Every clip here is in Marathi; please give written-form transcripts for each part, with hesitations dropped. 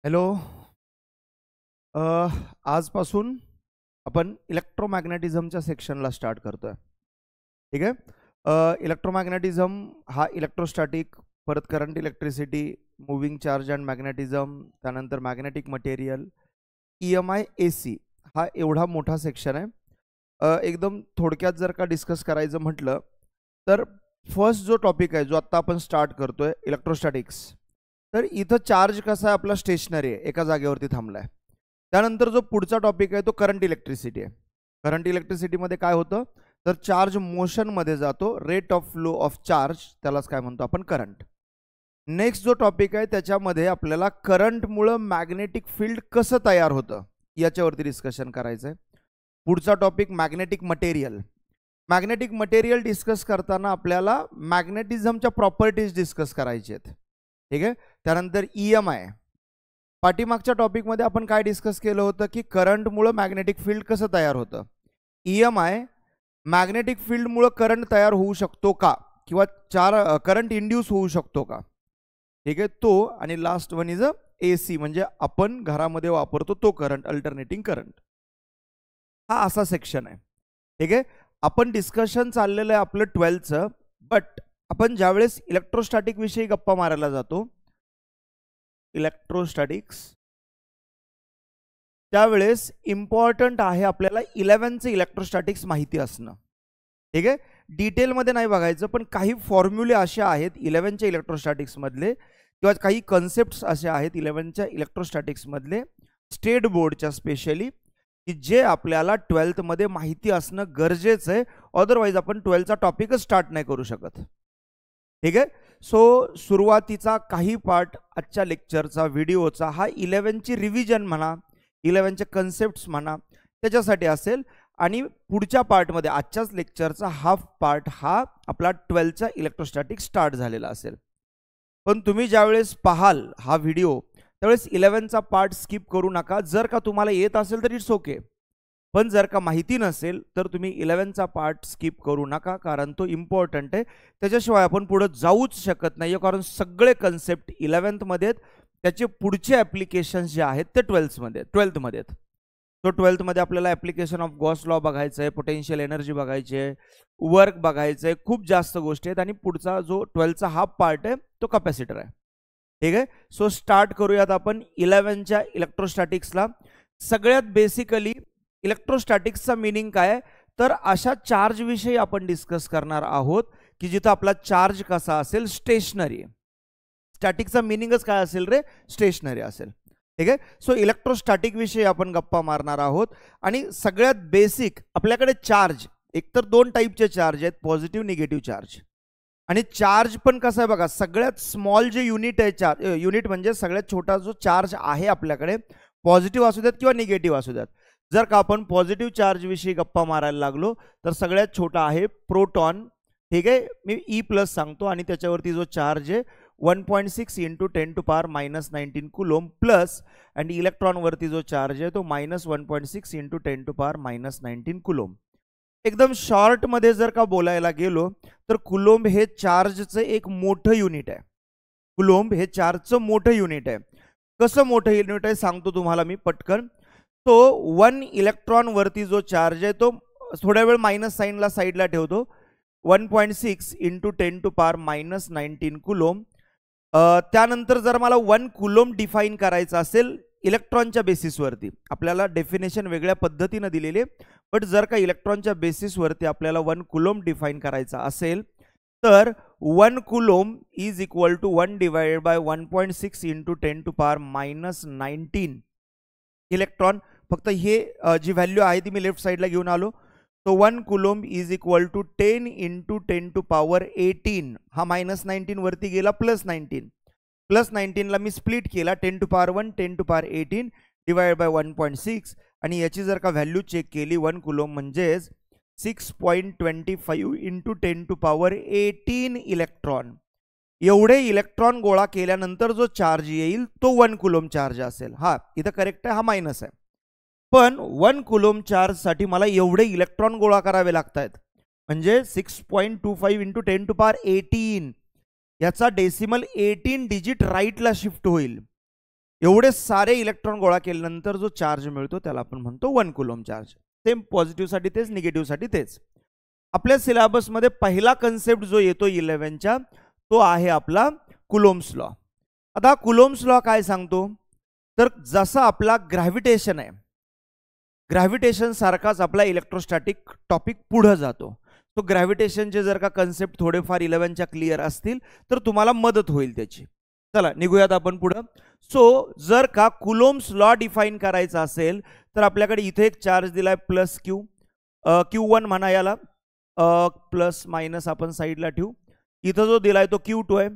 हॅलो. आजपासून आपण इलेक्ट्रोमॅग्नेटिझमच्या सेक्शनला स्टार्ट करतोय. ठीक आहे. इलेक्ट्रोमॅग्नेटिझम हा इलेक्ट्रोस्टॅटिक, परत current, electricity, moving charge and magnetism, त्यानंतर मॅग्नेटिक मटेरियल, EMI, AC हा एवढा मोठा सेक्शन आहे. एकदम थोडक्यात जर का डिस्कस करायचं म्हटलं तर फर्स्ट जो टॉपिक आहे जो आत्ता आपण स्टार्ट करतोय इलेक्ट्रोस्टॅटिक्स, तर इथं चार्ज कसा आहे आपला स्टेशनरी आहे, एका जागेवरती थांबलाय. त्यानंतर जो पुढचा टॉपिक आहे तो करंट इलेक्ट्रिसिटी आहे. करंट इलेक्ट्रिसिटीमध्ये काय होतं तर चार्ज मोशनमध्ये जातो, rate of flow of charge, त्यालाच काय म्हणतो आपण करंट. नेक्स्ट जो टॉपिक आहे त्याच्यामध्ये आपल्याला करंटमुळं मॅग्नेटिक फील्ड कसं तयार होतं याच्यावरती डिस्कशन करायचं आहे. पुढचा topic magnetic material. Magnetic material discuss करताना आपल्याला मॅग्नेटिझमच्या प्रॉपर्टीज डिस्कस करायचे आहेत. ठीक आहे. त्यानंतर EMI. पाठीमागच्या टॉपिकमध्ये आपण काय डिस्कस केलं होतं की करंटमुळं मॅग्नेटिक फील्ड कसं तयार होतं. EMI, मॅग्नेटिक फील्डमुळं करंट तयार होऊ शकतो का, किंवा करंट इंड्यूस होऊ शकतो का. ठीक आहे, तो. आणि लास्ट वन इज AC, म्हणजे आपण घरामध्ये वापरतो तो करंट, अल्टरनेटिंग करंट. हा असा सेक्शन आहे. ठीक आहे. आपण डिस्कशन चाललेलं आहे आपलं 12th, बट आपण ज्यावेळेस इलेक्ट्रोस्टॅटिक विषयी गप्पा मारायला जातो, इलेक्ट्रोस्टॅटिक्स, त्यावेळेस इम्पॉर्टंट आहे आपल्याला 11th इलेक्ट्रोस्टॅटिक्स माहिती असणं. ठीक आहे. डिटेलमध्ये नाही बघायचं, पण काही फॉर्म्युले असे आहेत 11th इलेक्ट्रोस्टॅटिक्स मधले, किंवा काही कन्सेप्ट्स असे आहेत 11th इलेक्ट्रोस्टॅटिक्स मधले, स्टेट बोर्डच्या स्पेशली, की जे आपल्याला 12th मध्ये माहिती असणं गरजेचं आहे. अदरवाईज आपण 12th टॉपिकच स्टार्ट नाही करू शकत. ठीक आहे. सो सुरुवातीचा काही पार्ट आजच्या लेक्चरचा, व्हिडिओचा, हा 11th रिव्हिजन म्हणा, 11th कन्सेप्ट्स म्हणा, त्याच्यासाठी असेल. आणि पुढच्या पार्टमध्ये आजच्याच लेक्चरचा हाफ पार्ट हा आपला 12th इलेक्ट्रोस्टॅटिक स्टार्ट झालेला असेल. पण तुम्ही ज्यावेळेस पाहाल हा व्हिडिओ त्यावेळेस 11th पार्ट स्किप करू नका. जर का तुम्हाला येत असेल तर इट्स ओके, पण जर का माहिती नसेल तर तुम्ही 11th पार्ट स्किप करू नका, कारण तो इम्पॉर्टंट आहे. त्याच्याशिवाय आपण पुढे जाऊच शकत नाही, कारण सगळे कन्सेप्ट 11th मध्ये आहेत, त्याचे पुढचे ॲप्लिकेशन्स जे आहेत ते 12th मध्ये आहेत. तो 12th मध्ये आपल्याला ॲप्लिकेशन ऑफ गॉस लॉ बघायचं आहे, पोटेन्शियल एनर्जी बघायची आहे, वर्क बघायचं आहे, खूप जास्त गोष्टी आहेत. आणि पुढचा जो 12th हाफ पार्ट आहे तो कॅपॅसिटर आहे. ठीक आहे. सो स्टार्ट करूयात आपण 11th इलेक्ट्रोस्टॅटिक्सला. सगळ्यात बेसिकली इलेक्ट्रोस्टॅटिक्सचा मीनिंग काय, तर अशा चार्ज विषयी आपण डिस्कस करणार आहोत की जिथं आपला चार्ज कसा असेल, स्टेशनरी. स्टॅटिकचा मीनिंगच काय असेल रे, स्टेशनरी असेल. ठीक आहे. सो इलेक्ट्रोस्टॅटिक विषयी आपण गप्पा मारणार आहोत. आणि सगळ्यात बेसिक आपल्याकडे चार्ज, एकतर दोन टाईपचे चार्ज आहेत, पॉझिटिव्ह, निगेटिव्ह चार्ज. आणि चार्ज पण कसं आहे बघा, सगळ्यात स्मॉल जे युनिट आहे, युनिट म्हणजे सगळ्यात छोटा जो चार्ज आहे आपल्याकडे, पॉझिटिव्ह असू द्यात किंवा निगेटिव्ह असू द्यात. जर का आपण पॉझिटिव्ह चार्ज विषयी गप्पा मारायला लागलो तर सगळ्यात छोटा आहे प्रोटॉन. ठीक आहे. मी E+ सांगतो, आणि त्याच्यावरती जो चार्ज आहे 1.6 × 10⁻⁻19 कुलोम प्लस, आणि इलेक्ट्रॉनवरती जो चार्ज आहे तो -1.6 × 10⁻⁻19 कुलोम. एकदम शॉर्टमध्ये जर का बोलायला गेलो तर कुलोम्ब हे चार्जचं एक मोठं युनिट आहे. कुलोम्ब हे चार्जचं मोठं युनिट आहे. कसं मोठं युनिट आहे सांगतो तुम्हाला मी पटकन. तो 1 इलेक्ट्रॉन वरती जो चार्ज आहे तो थोड्या वेळ मायनस साईनला साईडला ठेवतो, 1.6 × 10⁻⁻19 कुलोम. त्यानंतर जर मला 1 कुलोम डिफाईन करायचं असेल इलेक्ट्रॉनच्या बेसिसवरती, आपल्याला डेफिनेशन वेगळ्या पद्धतीनं दिलेली, बट जर का इलेक्ट्रॉनच्या बेसिसवरती आपल्याला 1 कुलोम डिफाईन करायचा असेल तर 1 coulomb is equal to 1 divided by 1.6 × 10⁻⁻19 electron. फक्त हे जी व्हॅल्यू आहे ती मी लेफ्ट साईडला घेऊन आलो. तो 1 कुलोम इज इक्वल टू 10 × 10⁻18. हा -19 वरती गेला, +19. +19 ला मी स्प्लिट केला, 10⁻1 10⁻18 डिवाइड बाय 1.6. आणि याची जर का व्हॅल्यू चेक केली, 1 कुलोम म्हणजेच 6.25 × 10⁻18 इलेक्ट्रॉन. एवढे इलेक्ट्रॉन गोळा केल्यानंतर जो चार्ज येईल तो 1 कुलोम चार्ज असेल. हा इथं करेक्ट आहे, हा मायनस आहे. पण 1 कुलोम चार्जसाठी मला एवढे इलेक्ट्रॉन गोळा करावे लागत आहेत, म्हणजे 6.25 × 10⁻18. याचा डेसिमल 18 डिजिट राईटला शिफ्ट होईल. एवढे सारे इलेक्ट्रॉन गोळा केल्यानंतर जो चार्ज मिळतो त्याला आपण म्हणतो 1 कुलॉम चार्ज. सेम पॉझिटिव्हसाठी तेच, निगेटिव्हसाठी तेच. आपल्या सिलेबसमध्ये पहिला कन्सेप्ट जो येतो 11च्या तो आहे आपला कुलोम्स लॉ. आता कुलोम्स लॉ काय सांगतो, तर जसा आपला ग्रॅव्हिटेशन आहे, ग्रॅव्हिटेशन सारखाच आपला इलेक्ट्रोस्टॅटिक टॉपिक पुढे जातो. तो ग्रॅव्हिटेशनचे जर का कन्सेप्ट थोडेफार 11च्या क्लिअर असतील तर तुम्हाला मदत होईल त्याची. चला निघूयात आपण पुढं. सो जर का कुलोम्स लॉ डिफाईन करायचा असेल तर आपल्याकडे इथे एक चार्ज दिलाय प्लस क्यू, Q1 म्हणा याला, प्लस मायनस आपण साईडला ठेवू. इथं जो दिलाय तो Q2 आहे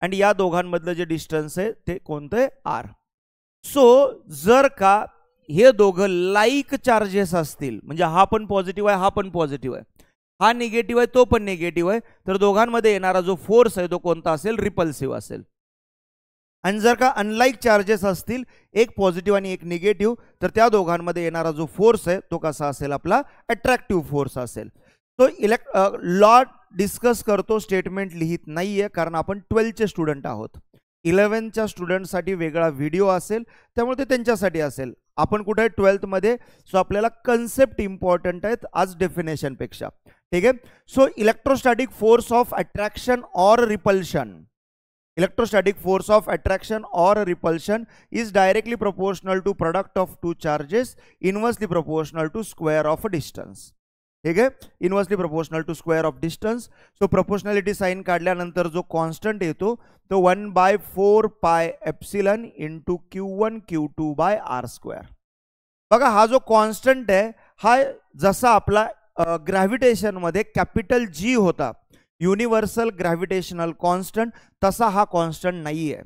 आणि या दोघांमधलं जे डिस्टन्स आहे ते कोणतं आहे, R. सो जर का हे दोघं लाईक चार्जेस असतील, म्हणजे हा पण पॉझिटिव्ह आहे, हा पण पॉझिटिव्ह आहे, हा निगेटिव्ह आहे, तो पण निगेटिव्ह आहे, तर दोघांमध्ये येणारा जो फोर्स आहे तो कोणता असेल, रिपल्सिव्ह असेल. आणि जर का अनलाईक चार्जेस असतील, एक पॉझिटिव्ह आणि एक निगेटिव्ह, तर त्या दोघांमध्ये येणारा जो फोर्स आहे तो कसा असेल, आपला अट्रॅक्टिव्ह फोर्स असेल. तो लॉ डिस्कस करतो, स्टेटमेंट लिहित नाहीये, कारण आपण 12चे स्टुडंट आहोत. 11च्या स्टुडंटसाठी वेगळा व्हिडिओ असेल, त्यामुळे ते त्यांच्यासाठी असेल. आपण कुठे आहे, 12थमध्ये. सो आपल्याला कन्सेप्ट इम्पॉर्टंट आहेत आज डेफिनेशनपेक्षा. ठीक आहे. So electrostatic force of attraction or repulsion, electrostatic force of attraction or repulsion is directly proportional to product of two charges, inversely proportional to square of a distance. ठीक आहे, inversely proportional to square of distance. So proportionality sign काढल्यानंतर जो कॉन्स्टंट येतो तो 1/4 pi epsilon into Q1 Q2 bye R². बघा हा जो कॉन्स्टंट आहे हा जसा आपला ग्रॅव्हिटेशनमध्ये कॅपिटल G होता, युनिव्हर्सल ग्रॅव्हिटेशनल कॉन्स्टंट, तसा हा कॉन्स्टंट नाही आहे.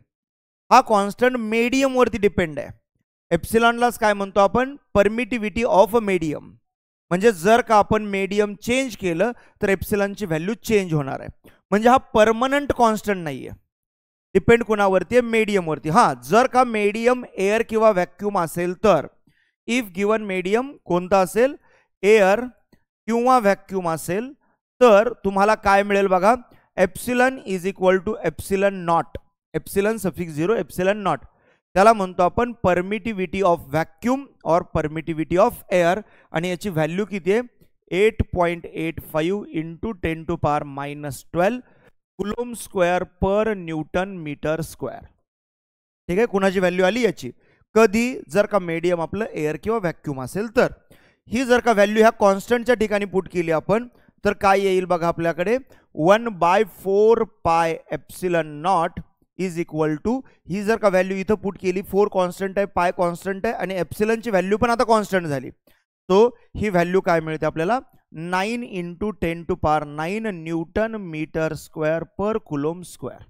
हा कॉन्स्टंट मीडियमवरती डिपेंड आहे. एप्सिलॉनलाच काय म्हणतो आपण, परमिटिव्हिटी ऑफ अ मीडियम. म्हणजे जर का आपण मीडियम चेंज केलं तर एप्सिलॉनची व्हॅल्यू चेंज होणार आहे. म्हणजे हा परमनंट कॉन्स्टंट नाही आहे, डिपेंड कोणावरती आहे, मीडियमवरती. हां, जर का मीडियम एअर किंवा व्हॅक्यूम असेल तर, इफ गिवन मीडियम कोणता असेल, एअर किंवा व्हॅक्यूम असेल, तर तुम्हाला काय मिळेल बघा, epsilon is equal to epsilon naught, epsilon suffix 0, epsilon naught. त्याला म्हणतो आपण permittivity of vacuum or permittivity of air. आणि याची व्हॅल्यू किती आहे, 8.85 into 10⁻⁻12 coulomb square per newton metre square. ठीक आहे, कुणाची व्हॅल्यू आली याची, कधी जर का मीडियम आपलं एअर किंवा व्हॅक्यूम असेल तर. ही जर का व्हॅल्यू ह्या कॉन्स्टंटच्या ठिकाणी पुट केली आपण तर काय येईल बघा, आपल्याकडे 1/4 pi epsilon naught is equal to, ही जर का व्हॅल्यू इथं पुट केली, 4 कॉन्स्टंट आहे, पाय कॉन्स्टंट आहे आणि एप्सिलॉनची व्हॅल्यू पण आता कॉन्स्टंट झाली, तो ही व्हॅल्यू काय मिळते आपल्याला, 9 इंटू 10⁹ न्यूटन मीटर स्क्वेअर पर कुलोम स्क्वेअर.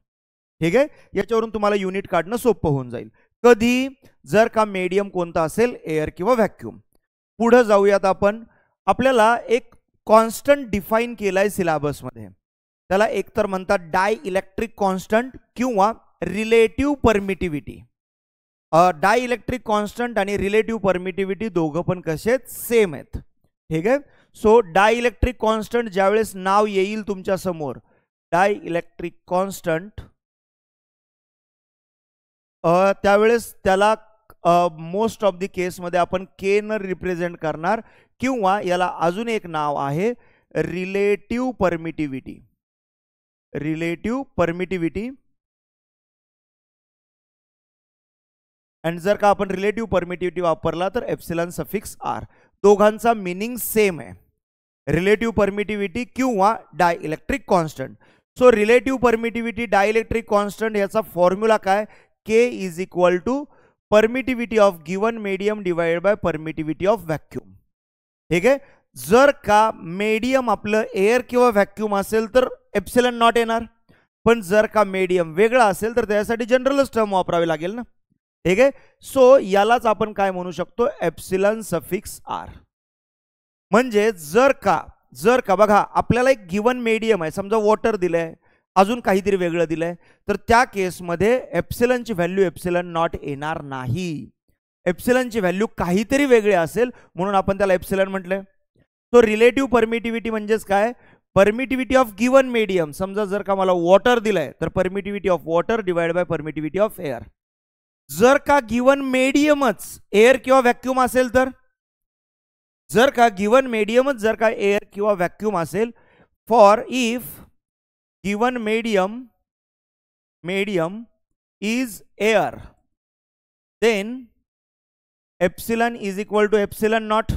ठीक आहे, याच्यावरून तुम्हाला युनिट काढणं सोपं होऊन जाईल. कधी जर का मीडियम कोणता असेल, एअर किंवा व्हॅक्यूम. पुढे जाऊयात आपण. आपल्याला एक कॉन्स्टंट डिफाईन केलाय सिलेबसमध्ये, त्याला एकतर म्हणतात डाय इलेक्ट्रिक कॉन्स्टंट किंवा relative permittivity. Dielectric constant आणि रिलेटिव्ह परमिटिव्हिटी दोघं पण कसे आहेत, सेम आहेत. ठीक आहे. सो डाय इलेक्ट्रिक कॉन्स्टंट ज्यावेळेस नाव येईल तुमच्या समोर, डाय इलेक्ट्रिक कॉन्स्टंट, त्यावेळेस त्याला मोस्ट ऑफ द केसमध्ये आपण के न रिप्रेझेंट करणार, किंवा याला अजून एक नाव आहे रिलेटिव्ह परमिटिव्हिटी. Relative permittivity. आणि जर का आपण रिलेटिव्ह परमिटिव्हिटी वापरला तर एप्सिलॉन सफिक्स आर. दोघांचा मीनिंग सेम आहे, रिलेटिव्ह परमिटिव्हिटी किंवा dielectric constant. So relative permittivity, dielectric constant याचा फॉर्म्युला काय, K is equal to permittivity of given medium divided by permittivity of vacuum. ठीक आहे. जर का मीडियम आपलं एअर किंवा व्हॅक्यूम असेल तर एप्सिलॉन नॉट येणार, पण जर का मीडियम वेगळा असेल तर त्यासाठी जनरलच टर्म वापरावी लागेल ना. ठीक आहे. सो यालाच आपण काय म्हणू शकतो, एप्सिलॉन सफिक्स आर. म्हणजे जर का बघा आपल्याला एक गिवन मीडियम आहे, समजा वॉटर दिलंय, अजून काहीतरी वेगळं दिलंय, तर त्या केसमध्ये एप्सिलॉनची व्हॅल्यू एप्सिलॉन नॉट येणार नाही. एप्सिलॉनची व्हॅल्यू काहीतरी वेगळे असेल म्हणून आपण त्याला एप्सिलॉन म्हटलंय. तो रिलेटिव्ह परमिटिव्हिटी म्हणजेच काय, परमिटिव्हिटी ऑफ गिवन मीडियम. समजा जर का मला वॉटर दिलंय तर permittivity of water divide by permittivity of air. जर का गिवन मीडियमच एअर किंवा व्हॅक्यूम असेल तर, जर का गिवन मीडियमच जर का एअर किंवा व्हॅक्यूम असेल, for if given medium is air, then epsilon is equal to epsilon naught.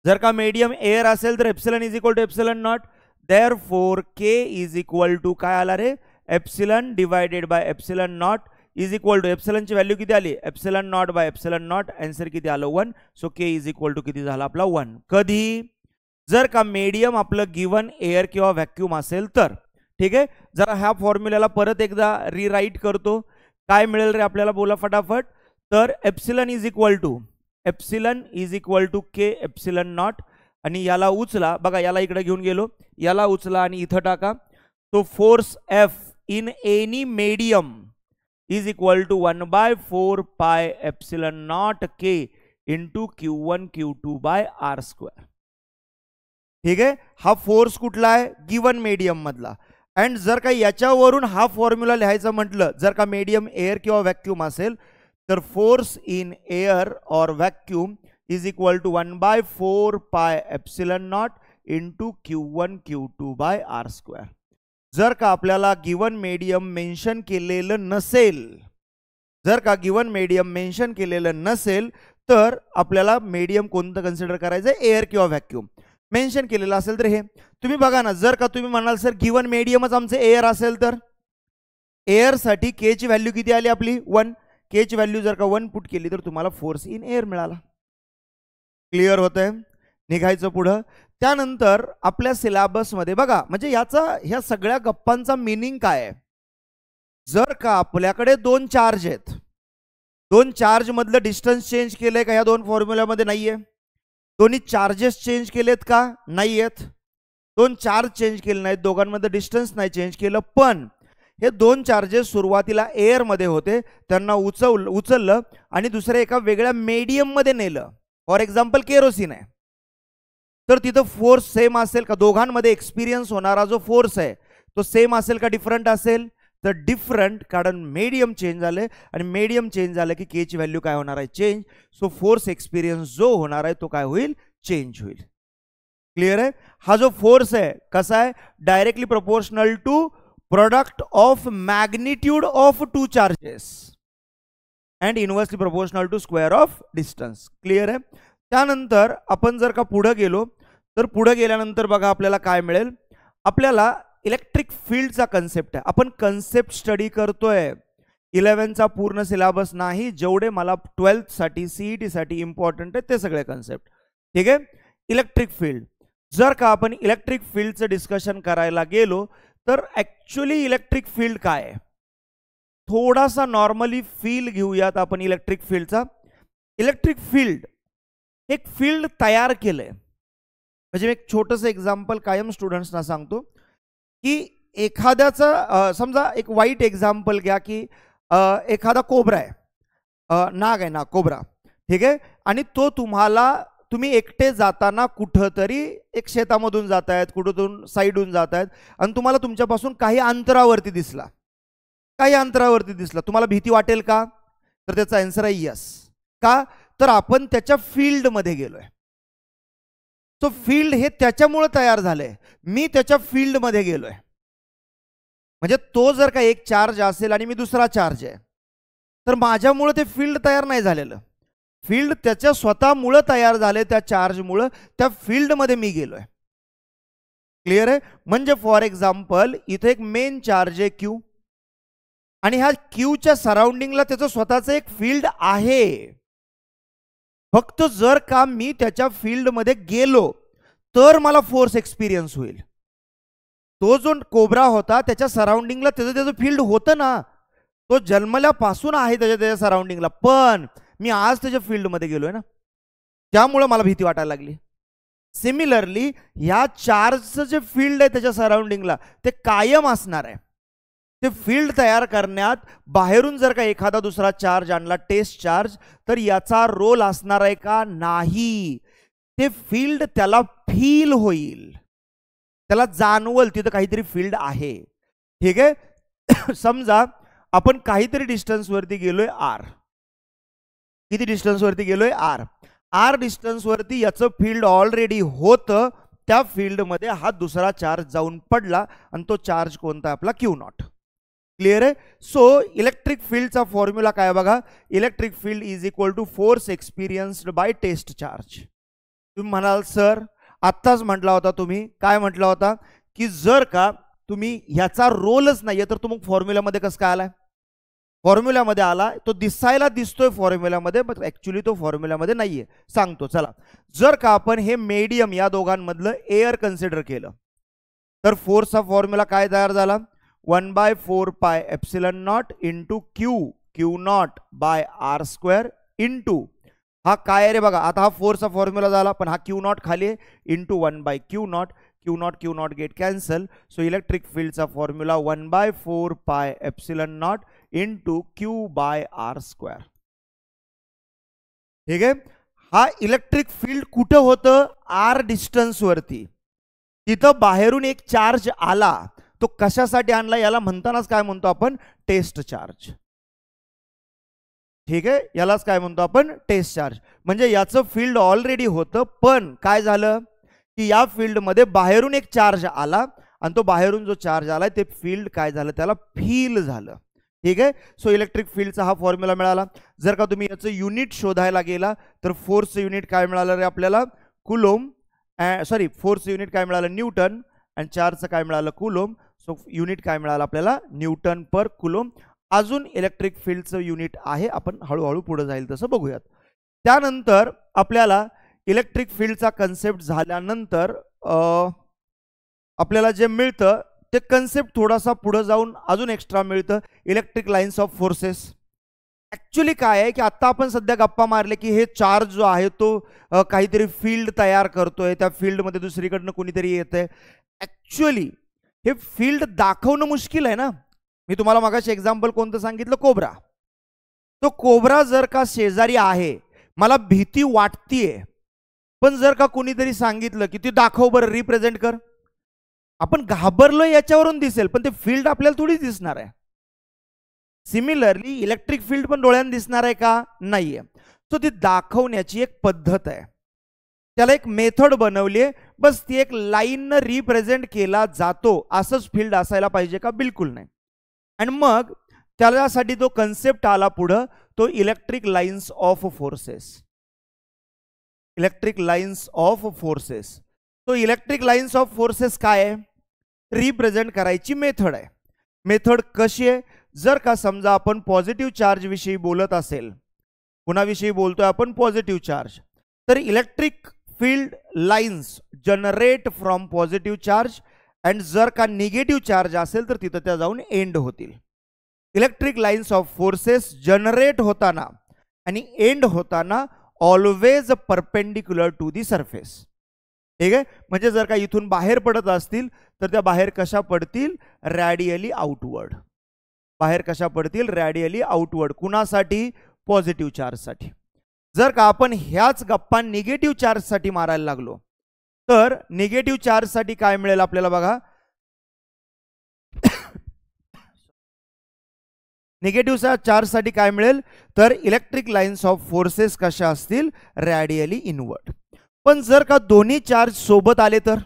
जर का मीडियम एअर असेल तर epsilon is equal to epsilon naught. Therefore K is equal to काय आला रे, epsilon divided by epsilon naught is equal to, एप्सिलॉनची व्हॅल्यू किती आली, epsilon naught by epsilon naught, answer किती आलं 1. So K is equal to किती झाला आपला 1. कधी, जर का मीडियम आपलं गिवन एअर किंवा व्हॅक्यूम असेल तर. ठीक आहे, जरा ह्या फॉर्म्युल्याला परत एकदा रिराईट करतो. काय मिळेल रे आपल्याला, बोला फटाफट. तर epsilon is equal to K epsilon naught, आणि याला उचला बघा, याला इकडे घेऊन गेलो, याला उचला आणि इथं टाका. तो force F in any medium is equal to 1/4 pi epsilon naught K into Q1 Q2 by R square. ठीक आहे, हा फोर्स कुठला आहे, गिवन मीडियम मधला. अँड जर का याच्यावरून हा फॉर्म्युला लिहायचं म्हटलं, जर का मीडियम एअर किंवा व्हॅक्यूम असेल तर force in air or vacuum is equal to 1/4 pi epsilon naught into Q1 Q2 by R square. जर का आपल्याला गिवन मीडियम मेन्शन केलेलं नसेल, जर का गिवन मीडियम मेन्शन केलेलं नसेल तर आपल्याला मीडियम कोणतं कन्सिडर करायचं, एअर किंवा व्हॅक्यूम. मेन्शन केलेलं असेल तर हे तुम्ही बघा ना, जर का तुम्ही म्हणाल सर गिवन मीडियमच आमचे एअर असेल तर, एअर साठी के ची व्हॅल्यू किती आली आपली 1. के ची व्हॅल्यू जर का 1 पुट केली तर तुम्हाला फोर्स इन एअर मिळाला. क्लिअर होतंय, निघायचं पुढं. त्यानंतर आपल्या सिलेबसमध्ये बघा, म्हणजे ह्या सगळ्या गप्पांचा मीनिंग काय आहे. जर का आपल्याकडे 2 चार्ज आहेत, 2 चार्ज मधलं डिस्टन्स चेंज केलंय का, या 2 फॉर्म्युल्यामध्ये नाहीये. दोन्ही चार्जेस चेंज केलेत का, नाहीयेत. 2 चार्ज चेंज केले नाहीत, दोघांमध्ये डिस्टन्स नाही चेंज केलं, पण हे 2 चार्जेस सुरुवातीला एअर मध्ये होते, त्यांना उचललं आणि दुसऱ्या एका वेगळ्या मीडियम मध्ये नेलं. फॉर एक्झाम्पल केरोसिन आहे, तर तिथं फोर्स सेम असेल का, दोघांमध्ये एक्सपिरियन्स होणारा जो फोर्स आहे तो सेम असेल का डिफरंट असेल, तर डिफरंट, कारण मीडियम चेंज झाले आणि मीडियम चेंज झालं की के ची व्हॅल्यू काय होणार आहे, चेंज. सो फोर्स एक्सपिरियन्स जो होणार आहे तो काय होईल, चेंज होईल. क्लिअर आहे. हा जो फोर्स आहे कसा आहे, directly proportional to product of magnitude of 2 charges and inversely proportional to square of distance. Clear आहे. त्यानंतर आपण जर का पुढे गेलो तर पुढे गेल्यानंतर बघा आपल्याला काय मिळेल, आपल्याला इलेक्ट्रिक फील्डचा कन्सेप्ट आहे. आपण कन्सेप्ट स्टडी करतोय, 11चा पूर्ण सिलेबस नाही, जेवढे मला 12th साठी CET साठी इम्पॉर्टंट आहे ते सगळे कन्सेप्ट. ठीक आहे. इलेक्ट्रिक फील्ड, जर का आपण इलेक्ट्रिक फील्डचं डिस्कशन करायला गेलो तर ऍक्च्युली इलेक्ट्रिक फील्ड काय आहे, थोडासा नॉर्मली फील घेऊयात आपण इलेक्ट्रिक फील्डचा. इलेक्ट्रिक फील्ड एक फील्ड तयार केलंय. म्हणजे एक छोटंसं एक्झाम्पल कायम स्टुडंट्सना सांगतो की एखाद्याचं समजा एक वाईट एक्झाम्पल घ्या की एखादा कोबरा आहे, नाग आहे, नाग कोबरा. ठीक आहे. आणि तो तुम्ही एकटे जाताना कुठं तरी एक शेतामधून जातायत, कुठून साईडून जातायत आणि तुम्हाला तुमच्यापासून काही अंतरावरती दिसला, तुम्हाला भीती वाटेल का, तर त्याचा आन्सर आहे यस. का, तर आपण त्याच्या फील्डमध्ये गेलोय. तो फील्ड हे त्याच्यामुळे तयार झालंय, मी त्याच्या फील्डमध्ये गेलोय. म्हणजे तो जर का एक चार्ज असेल आणि मी दुसरा चार्ज आहे, तर माझ्यामुळे ते फील्ड तयार नाही झालेलं, फील्ड त्याच्या स्वतःमुळे तयार झाले, त्या चार्जमुळे, त्या फील्डमध्ये मी गेलोय. क्लिअर आहे. म्हणजे फॉर एक्झाम्पल इथे एक मेन चार्ज आहे Q, आणि ह्या Qच्या सराउंडिंगला त्याचं स्वतःचं एक फील्ड आहे. फक्त जर का मी त्याच्या फील्डमध्ये गेलो तर मला फोर्स एक्सपिरियन्स होईल. तो जो कोबरा होता त्याच्या सराउंडिंगला त्याचं फील्ड होतं ना, तो जन्मल्यापासून आहे त्याच्या सराउंडिंगला, पण मी आज त्याच्या फील्डमध्ये गेलोय ना, त्यामुळे मला भीती वाटायला लागली. सिमिलरली ह्या चार्जचं जे फील्ड आहे त्याच्या सराउंडिंगला ते कायम असणार आहे. ते फील्ड तयार करण्यात बाहेरून जर का एखादा दुसरा चार्ज आणला, टेस्ट चार्ज, तर याचा रोल असणार आहे का, नाही. ते फील्ड त्याला फील होईल, त्याला जाणवल तिथं काहीतरी फील्ड आहे. ठीक आहे. समजा आपण काहीतरी डिस्टन्स वरती गेलोय R, किती डिस्टन्सवरती गेलोय? आर. आर डिस्टन्सवरती याचं फील्ड ऑलरेडी होतं, त्या फील्डमध्ये हा दुसरा चार्ज जाऊन पडला आणि तो चार्ज कोणता आपला? Q naught. क्लिअर आहे? सो इलेक्ट्रिक फील्डचा फॉर्म्युला काय बघा, electric field is equal to force experienced by test charge. तुम्ही म्हणाल सर आत्ताच म्हटला होता तुम्ही, काय म्हटला होता की जर का तुम्ही ह्याचा रोलच नाहीये तर तो मग फॉर्म्युल्यामध्ये कसं काय आलाय? फॉर्म्युल्यामध्ये आला, तो दिसायला दिसतोय फॉर्म्युल्यामध्ये, पण ऍक्च्युली तो फॉर्म्युल्यामध्ये नाहीये. सांगतो चला. जर का आपण हे मीडियम या दोघांमधलं एअर कन्सिडर केलं तर फोर्सचा फॉर्म्युला काय तयार झाला? 1/4 pi epsilon naught into Q naught by R square into हा काय रे बघा, आता हा फोर्सचा फॉर्म्युला झाला, पण हा क्यू नॉट खाली आहे, इंटू 1/क्यू naught. Q naught get cancel. So electric फील्डचा formula 1/4 pi epsilon naught into Q by R square. ठीक आहे. हा इलेक्ट्रिक फील्ड कुठं होतं? आर डिस्टन्स वरती. तिथं बाहेरून एक चार्ज आला, तो कशासाठी आणला? याला म्हणतानाच काय म्हणतो आपण? Test charge. ठीक आहे, यालाच काय म्हणतो आपण? Test charge. म्हणजे याचं फील्ड ऑलरेडी होतं, पण काय झालं की या फील्डमध्ये बाहेरून एक चार्ज आला आणि तो बाहेरून जो चार्ज आला ते फील्ड काय झालं? त्याला फील झालं. ठीक आहे. सो इलेक्ट्रिक फील्डचा हा फॉर्म्युला मिळाला. जर का तुम्ही याचं युनिट शोधायला गेला तर फोर्सचं युनिट काय मिळालं रे आपल्याला? कुलोम. सॉरी, फोर्सचं युनिट काय मिळालं? न्यूटन. आणि चार्जचं काय मिळालं? कुलोम. सो युनिट काय मिळालं आपल्याला? न्यूटन पर कुलोम. अजून इलेक्ट्रिक फील्डचं युनिट आहे, आपण हळूहळू पुढे जाईल तसं बघूयात. त्यानंतर आपल्याला इलेक्ट्रिक फील्डचा कन्सेप्ट झाल्यानंतर आपल्याला जे मिळतं ते कन्सेप्ट थोडासा पुढे जाऊन अजून एक्स्ट्रा मिळतं, electric lines of forces. Actually काय आहे की आता आपण सध्या गप्पा मारले की हे चार्ज जो आहे तो काहीतरी फील्ड तयार करतोय, त्या फील्डमध्ये दुसरीकडनं कोणीतरी येतंय. ऍक्च्युली हे फील्ड दाखवणं मुश्किल आहे ना. मी तुम्हाला मागाशी एक्झाम्पल कोणतं सांगितलं? कोब्रा. तो कोब्रा जर का शेजारी आहे, मला भीती वाटतीये, पण जर का कोणीतरी सांगितलं की ती दाखव बरं, रिप्रेझेंट कर, आपण घाबरलोय याच्यावरून दिसेल, पण ते फील्ड आपल्याला थोडीच दिसणार आहे. सिमिलरली इलेक्ट्रिक फील्ड पण डोळ्यांना दिसणार आहे का? नाहीये. सो ती दाखवण्याची एक पद्धत आहे, त्याला एक मेथड बनवली आहे. बस ती एक लाईननं रिप्रेझेंट केला जातो. असंच फील्ड असायला पाहिजे का? बिलकुल नाही. आणि मग त्यासाठी तो कन्सेप्ट आला पुढं, तो electric lines of forces. Electric lines of forces. तो इलेक्ट्रिक लाईन्स ऑफ फोर्सेस काय आहे? रिप्रेझेंट करायची मेथड आहे. मेथड कशी आहे? जर का समजा आपण पॉझिटिव्ह चार्ज विषयी बोलत असेल, कुणाविषयी बोलतोय आपण? Positive charge. तर electric field lines generate from positive charge, and जर का निगेटिव्ह चार्ज असेल तर तिथं त्या जाऊन एंड होतील. Electric lines of forces generate होताना आणि एंड होताना always perpendicular to the surface. ठीक आहे. म्हणजे जर का इथून बाहेर पडत असतील तर त्या बाहेर कशा पडतील? Radially outward. बाहेर कशा पडतील? Radially outward. कुणासाठी? पॉझिटिव्ह चार्जसाठी. जर का आपण ह्याच गप्पा निगेटिव्ह चार्जसाठी मारायला लागलो तर निगेटिव्ह चार्जसाठी काय मिळेल आपल्याला बघा? निगेटिव्ह चार्जसाठी काय मिळेल? तर इलेक्ट्रिक लाईन्स ऑफ फोर्सेस कशा असतील? Radially inward. पण जर का दोन्ही चार्ज सोबत आले तर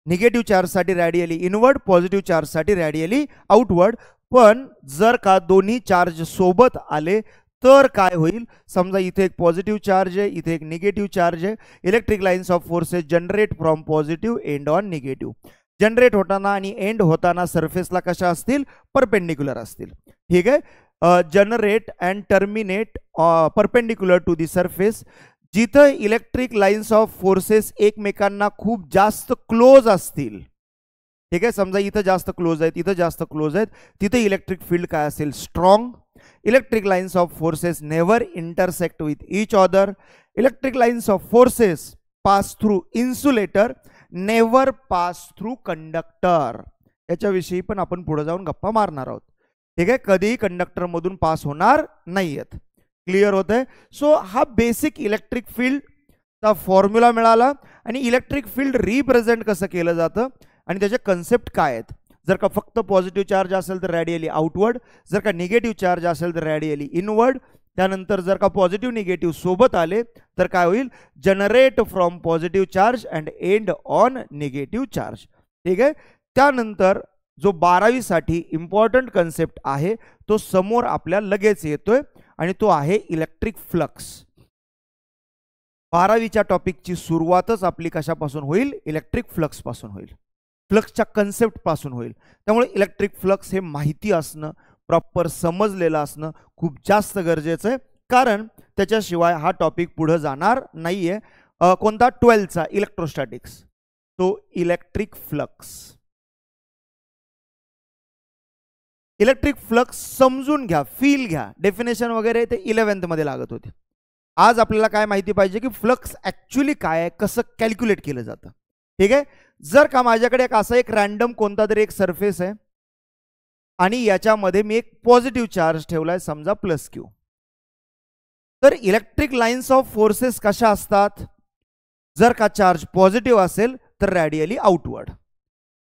negative चार्जसाठी radially inward, positive चार्जसाठी radially outward. पण जर का दोन्ही चार्ज सोबत आले तर काय होईल? समजा इथे एक पॉझिटिव्ह चार्ज आहे, इथे एक निगेटिव्ह चार्ज आहे. Electric lines of forces generate from positive end on negative. Generate होताना आणि एंड होताना सरफेसला कशा असतील? परपेंडिक्युलर असतील. ठीक आहे. Generate and terminate perpendicular to the surface. जिथं इलेक्ट्रिक लाईन्स ऑफ फोर्सेस एकमेकांना खूप जास्त क्लोज असतील, ठीक आहे, समजा इथं जास्त क्लोज आहेत, इथं जास्त क्लोज आहेत, तिथे इलेक्ट्रिक फील्ड काय असेल? Strong. Electric lines of forces never intersect with each other. Electric lines of forces pass through insulator, never pass through conductor. याच्याविषयी पण आपण पुढे जाऊन गप्पा मारणार आहोत. ठीक आहे. कधीही कंडक्टर मधून पास होणार नाहीयेत. क्लिअर होत आहे? सो हा बेसिक इलेक्ट्रिक फील्डचा फॉर्म्युला मिळाला आणि इलेक्ट्रिक फील्ड रिप्रेझेंट कसं केलं जातं आणि त्याचे कन्सेप्ट काय आहेत. जर का फक्त पॉझिटिव्ह चार्ज असेल तर रॅडियली आउटवर्ड, जर का निगेटिव्ह चार्ज असेल तर रॅडियली इनवर्ड, त्यानंतर जर का पॉझिटिव्ह निगेटिव्ह सोबत आले तर काय होईल, generate from positive charge and end on negative charge. ठीक आहे. त्यानंतर जो 12वी साठी इम्पॉर्टंट कन्सेप्ट आहे तो समोर आपल्या लगेच येतोय आणि तो आहे इलेक्ट्रिक फ्लक्स. 12वीच्या टॉपिकची सुरुवातच आपली कशापासून होईल, इलेक्ट्रिक फ्लक्स पासून होईल, फ्लक्सच्या कन्सेप्ट पासून होईल. त्यामुळे इलेक्ट्रिक फ्लक्स हे माहिती असणं, प्रॉपर समजलेलं असणं खूप जास्त गरजेचं आहे, कारण त्याच्याशिवाय हा टॉपिक पुढे जाणार नाहीये. कोणता, 12चा इलेक्ट्रोस्टॅटिक्स. तो इलेक्ट्रिक फ्लक्स, इलेक्ट्रिक फ्लक्स समजून घ्या, फील घ्या. डेफिनेशन वगैरे ते 11th मध्ये लागत होते. आज आपल्याला काय माहिती पाहिजे की फ्लक्स ऍक्च्युली काय आहे, कसं कॅल्क्युलेट केलं जातं. ठीक आहे. जर का माझ्याकडे असं एक रॅन्डम कोणता तरी एक सरफेस आहे आणि याच्यामध्ये मी एक पॉझिटिव्ह चार्ज ठेवलाय, समजा +Q, तर इलेक्ट्रिक लाईन्स ऑफ फोर्सेस कशा असतात, जर का चार्ज पॉझिटिव्ह असेल तर रॅडियली आउटवर्ड,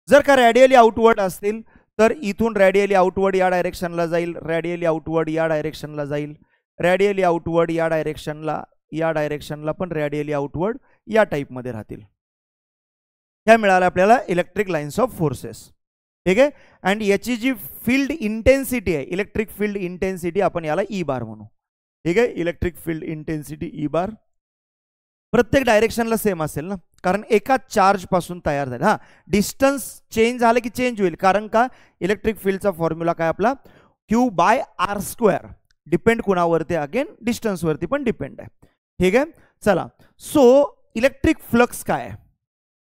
जर का रॅडियली आउटवर्ड असतील तर इथून रॅडियली आउटवर्ड या डायरेक्शनला जाईल, रॅडियली आउटवर्ड या डायरेक्शनला जाईल, रॅडियली आउटवर्ड या डायरेक्शनला पण रॅडियली आउटवर्ड या टाईपमध्ये राहतील. ह्या मिळाल्या आपल्याला इलेक्ट्रिक लाईन्स ऑफ फोर्सेस. ठीक आहे. अँड याची जी फील्ड इंटेन्सिटी आहे, इलेक्ट्रिक फील्ड इंटेन्सिटी, आपण याला ई बार म्हणू. ठीक आहे. इलेक्ट्रिक फील्ड इंटेन्सिटी ई बार प्रत्येक डायरेक्शनला सेम असेल ना, कारण एका चार्ज पासून तयार झाले. हा, डिस्टन्स चेंज झालं की चेंज होईल, कारण का इलेक्ट्रिक फील्डचा फॉर्म्युला काय आपला, Q/r². डिपेंड कुणावरती, अगेन डिस्टन्स वरती पण डिपेंड आहे. ठीक आहे. चला, सो इलेक्ट्रिक फ्लक्स काय आहे,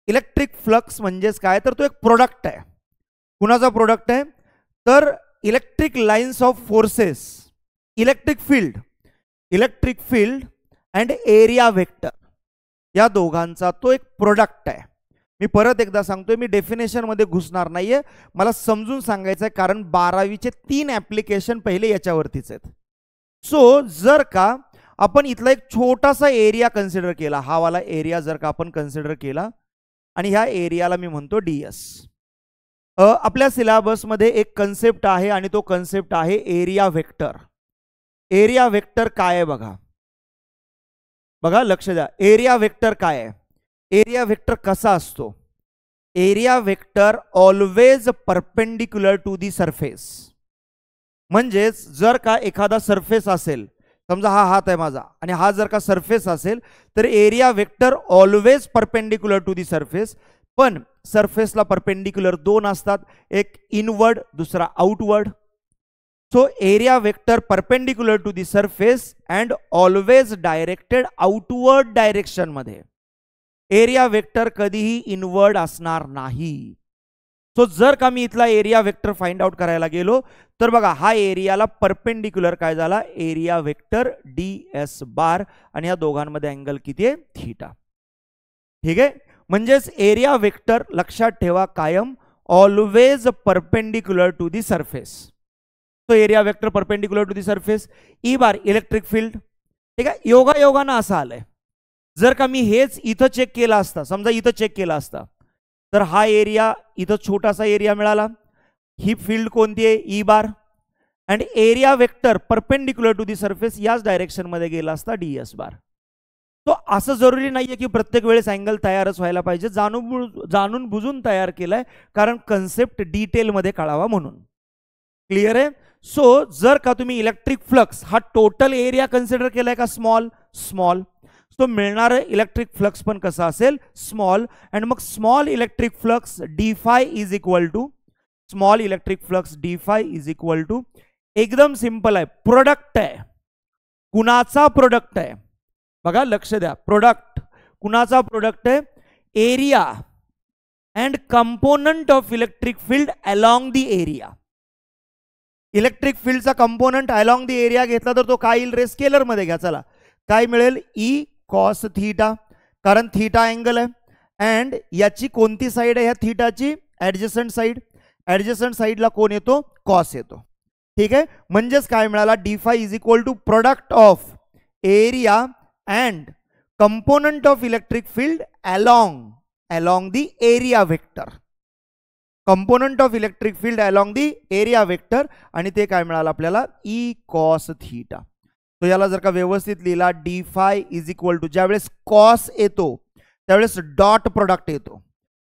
इलेक्ट्रिक फ्लक्स म्हणजेच काय, तर तो एक प्रोडक्ट आहे. कुणाचा प्रोडक्ट आहे, तर electric lines of forces, electric field and area vector, या दोघांचा तो एक प्रोडक्ट आहे. मी परत एकदा सांगतोय, मी डेफिनेशन मध्ये घुसणार नाहीये, मला समजून सांगायचं आहे, कारण 12वीचे 3 ऍप्लिकेशन पहिले याच्यावरतीच आहेत. सो जर का आपण इथला एक छोटासा एरिया कन्सिडर केला, हा वाला एरिया जर का आपण कन्सिडर केला आणि ह्या एरियाला मी म्हणतो ds. आपल्या सिलेबसमध्ये एक कन्सेप्ट आहे आणि तो कन्सेप्ट आहे एरिया वेक्टर. एरिया वेक्टर काय आहे बघा, बघा लक्ष द्या. एरिया वेक्टर काय आहे, एरिया वेक्टर कसा असतो, area vector always perpendicular to the surface. म्हणजेच जर का एखादा सरफेस असेल, समजा हा हात आहे माझा आणि हा जर का सरफेस असेल तर area vector always perpendicular to the surface. पण सरफेसला परपेंडिक्युलर 2 असतात, एक इनवर्ड दुसरा outward. So area vector perpendicular to the surface and always directed outward direction मध्ये. एरिया वेक्टर कधीही इनवर्ड असणार नाही. सो जर का मी इथला एरिया वेक्टर फाइंड आउट करायला गेलो तर बघा, हा एरियाला परपेंडिक्युलर काय झाला, एरिया वेक्टर ds², आणि या दोघांमध्ये अँगल किती आहे, थीटा. ठीक आहे. म्हणजेच एरिया वेक्टर लक्षात ठेवा कायम always perpendicular to the surface. तो area vector perpendicular to the surface. E bar electric field. ठीक आहे. योगायोगानं असं आलंय, जर का मी हेच इथं चेक केला असता, समजा इथं चेक केला असता, तर हा एरिया इथं छोटासा एरिया मिळाला. ही फील्ड कोणती आहे, E bar, and area vector perpendicular to the surface याच डायरेक्शन मध्ये गेला असता, ds². तो असं जरुरी नाहीये की प्रत्येक वेळेस अँगल तयारच व्हायला पाहिजे, जाणून बुजून तयार केलाय, कारण कन्सेप्ट डिटेल मध्ये कळावा म्हणून. क्लिअर आहे. सो जर का तुम्ही इलेक्ट्रिक फ्लक्स हा टोटल एरिया कन्सिडर केलाय का, स्मॉल, तो मिळणार इलेक्ट्रिक फ्लक्स पण कसा असेल, स्मॉल. अँड मग small electric flux d∅ is equal to, small electric flux d∅ is equal to, एकदम सिंपल आहे, प्रोडक्ट आहे. कुणाचा प्रोडक्ट आहे बघा, लक्ष द्या, प्रोडक्ट कुणाचा प्रोडक्ट आहे, area and component of electric field along the area. Electric फील्डचा component along the area घेतला तर तो काय येईल रे, स्केलर मध्ये घ्या. चला काय मिळेल, ई कॉस थीटा, कारण थीटा अँगल आहे. अँड याची कोणती साइड आहे ह्या थीटाची, ऍडजस्टंट साइड. ऍडजस्टंट साइडला कोण येतो, कॉस येतो. ठीक आहे. म्हणजेच काय मिळाला, d∅ is equal to product of area and component of electric field along the area vector. Component of electric field along the area vector, आणि ते काय मिळालं आपल्याला, ई कॉस थीटा. तो याला जर का व्यवस्थित लिहिला D phi is equal to, ज्यावेळेस कॉस येतो त्यावेळेस डॉट प्रोडक्ट येतो.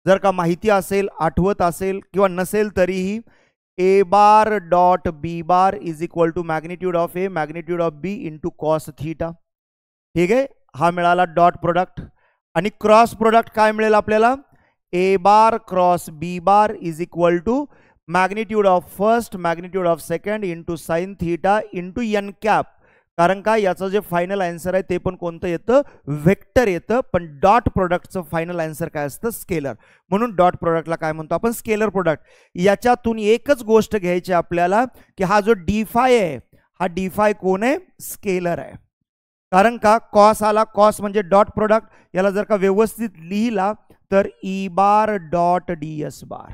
जर का माहिती असेल, आठवत असेल किंवा नसेल तरीही A bar dot B bar is equal to magnitude of A magnitude of B into cos theta. ठीक आहे, हा मिळाला डॉट प्रोडक्ट. आणि क्रॉस प्रोडक्ट काय मिळेल आपल्याला, A bar cross B bar is equal to magnitude of first magnitude of second into sine theta into N cap. कारण का याचं जे फायनल आन्सर आहे ते पण कोणतं येतं, वेक्टर येतं, पण डॉट प्रोडक्टचं फायनल आन्सर काय असतं, स्केलर. म्हणून डॉट प्रोडक्टला काय म्हणतो आपण, स्केलर प्रोडक्ट. याच्यातून एकच गोष्ट घ्यायची आपल्याला की हा जो डी फाय आहे हा डी फाय कोण आहे, स्केलर आहे. कारण का कॉस आला, कॉस म्हणजे डॉट प्रोडक्ट. याला जर का व्यवस्थित लिहिला तर E bar dot D S bar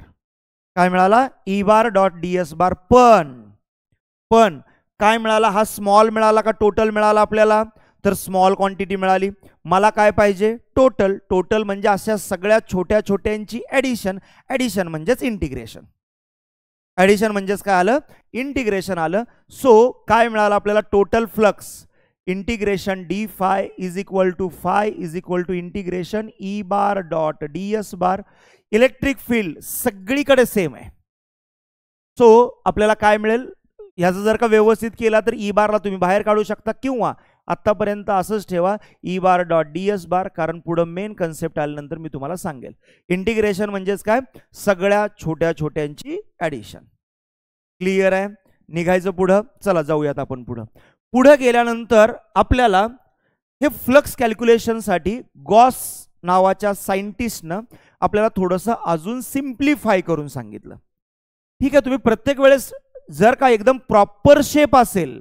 काय मिळाला, E bar dot D S bar. पण काय मिळाला, हा स्मॉल मिळाला का टोटल मिळाला आपल्याला, तर स्मॉल क्वांटिटी मिळाली. मला काय पाहिजे, टोटल. टोटल म्हणजे अशा सगळ्या छोट्या छोट्यांची ॲडिशन. ॲडिशन म्हणजेच इंटिग्रेशन. ॲडिशन म्हणजेच काय आलं, इंटिग्रेशन आलं. सो काय मिळालं आपल्याला, total flux integration D phi is equal to integration E bar dot D S bar. Electric field सगळीकडे सेम आहे. सो आपल्याला काय मिळेल, ह्याचं जर का व्यवस्थित केला तर ई बारला तुम्ही बाहेर काढू शकता किंवा आत्तापर्यंत असंच ठेवा E bar dot D S bar, कारण पुढं मेन कन्सेप्ट आल्यानंतर मी तुम्हाला सांगेल. इंटिग्रेशन म्हणजेच काय, सगळ्या छोट्या छोट्यांची ॲडिशन. क्लिअर आहे, निघायचं पुढं. चला जाऊयात आपण पुढं गेल्यानंतर आपल्याला हे फ्लक्स कॅल्क्युलेशनसाठी गॉस नावाच्या सायंटिस्टनं आपल्याला थोडंसं अजून सिम्प्लिफाय करून सांगितलं. ठीक आहे, तुम्ही प्रत्येक वेळेस जर का एकदम प्रॉपर शेप असेल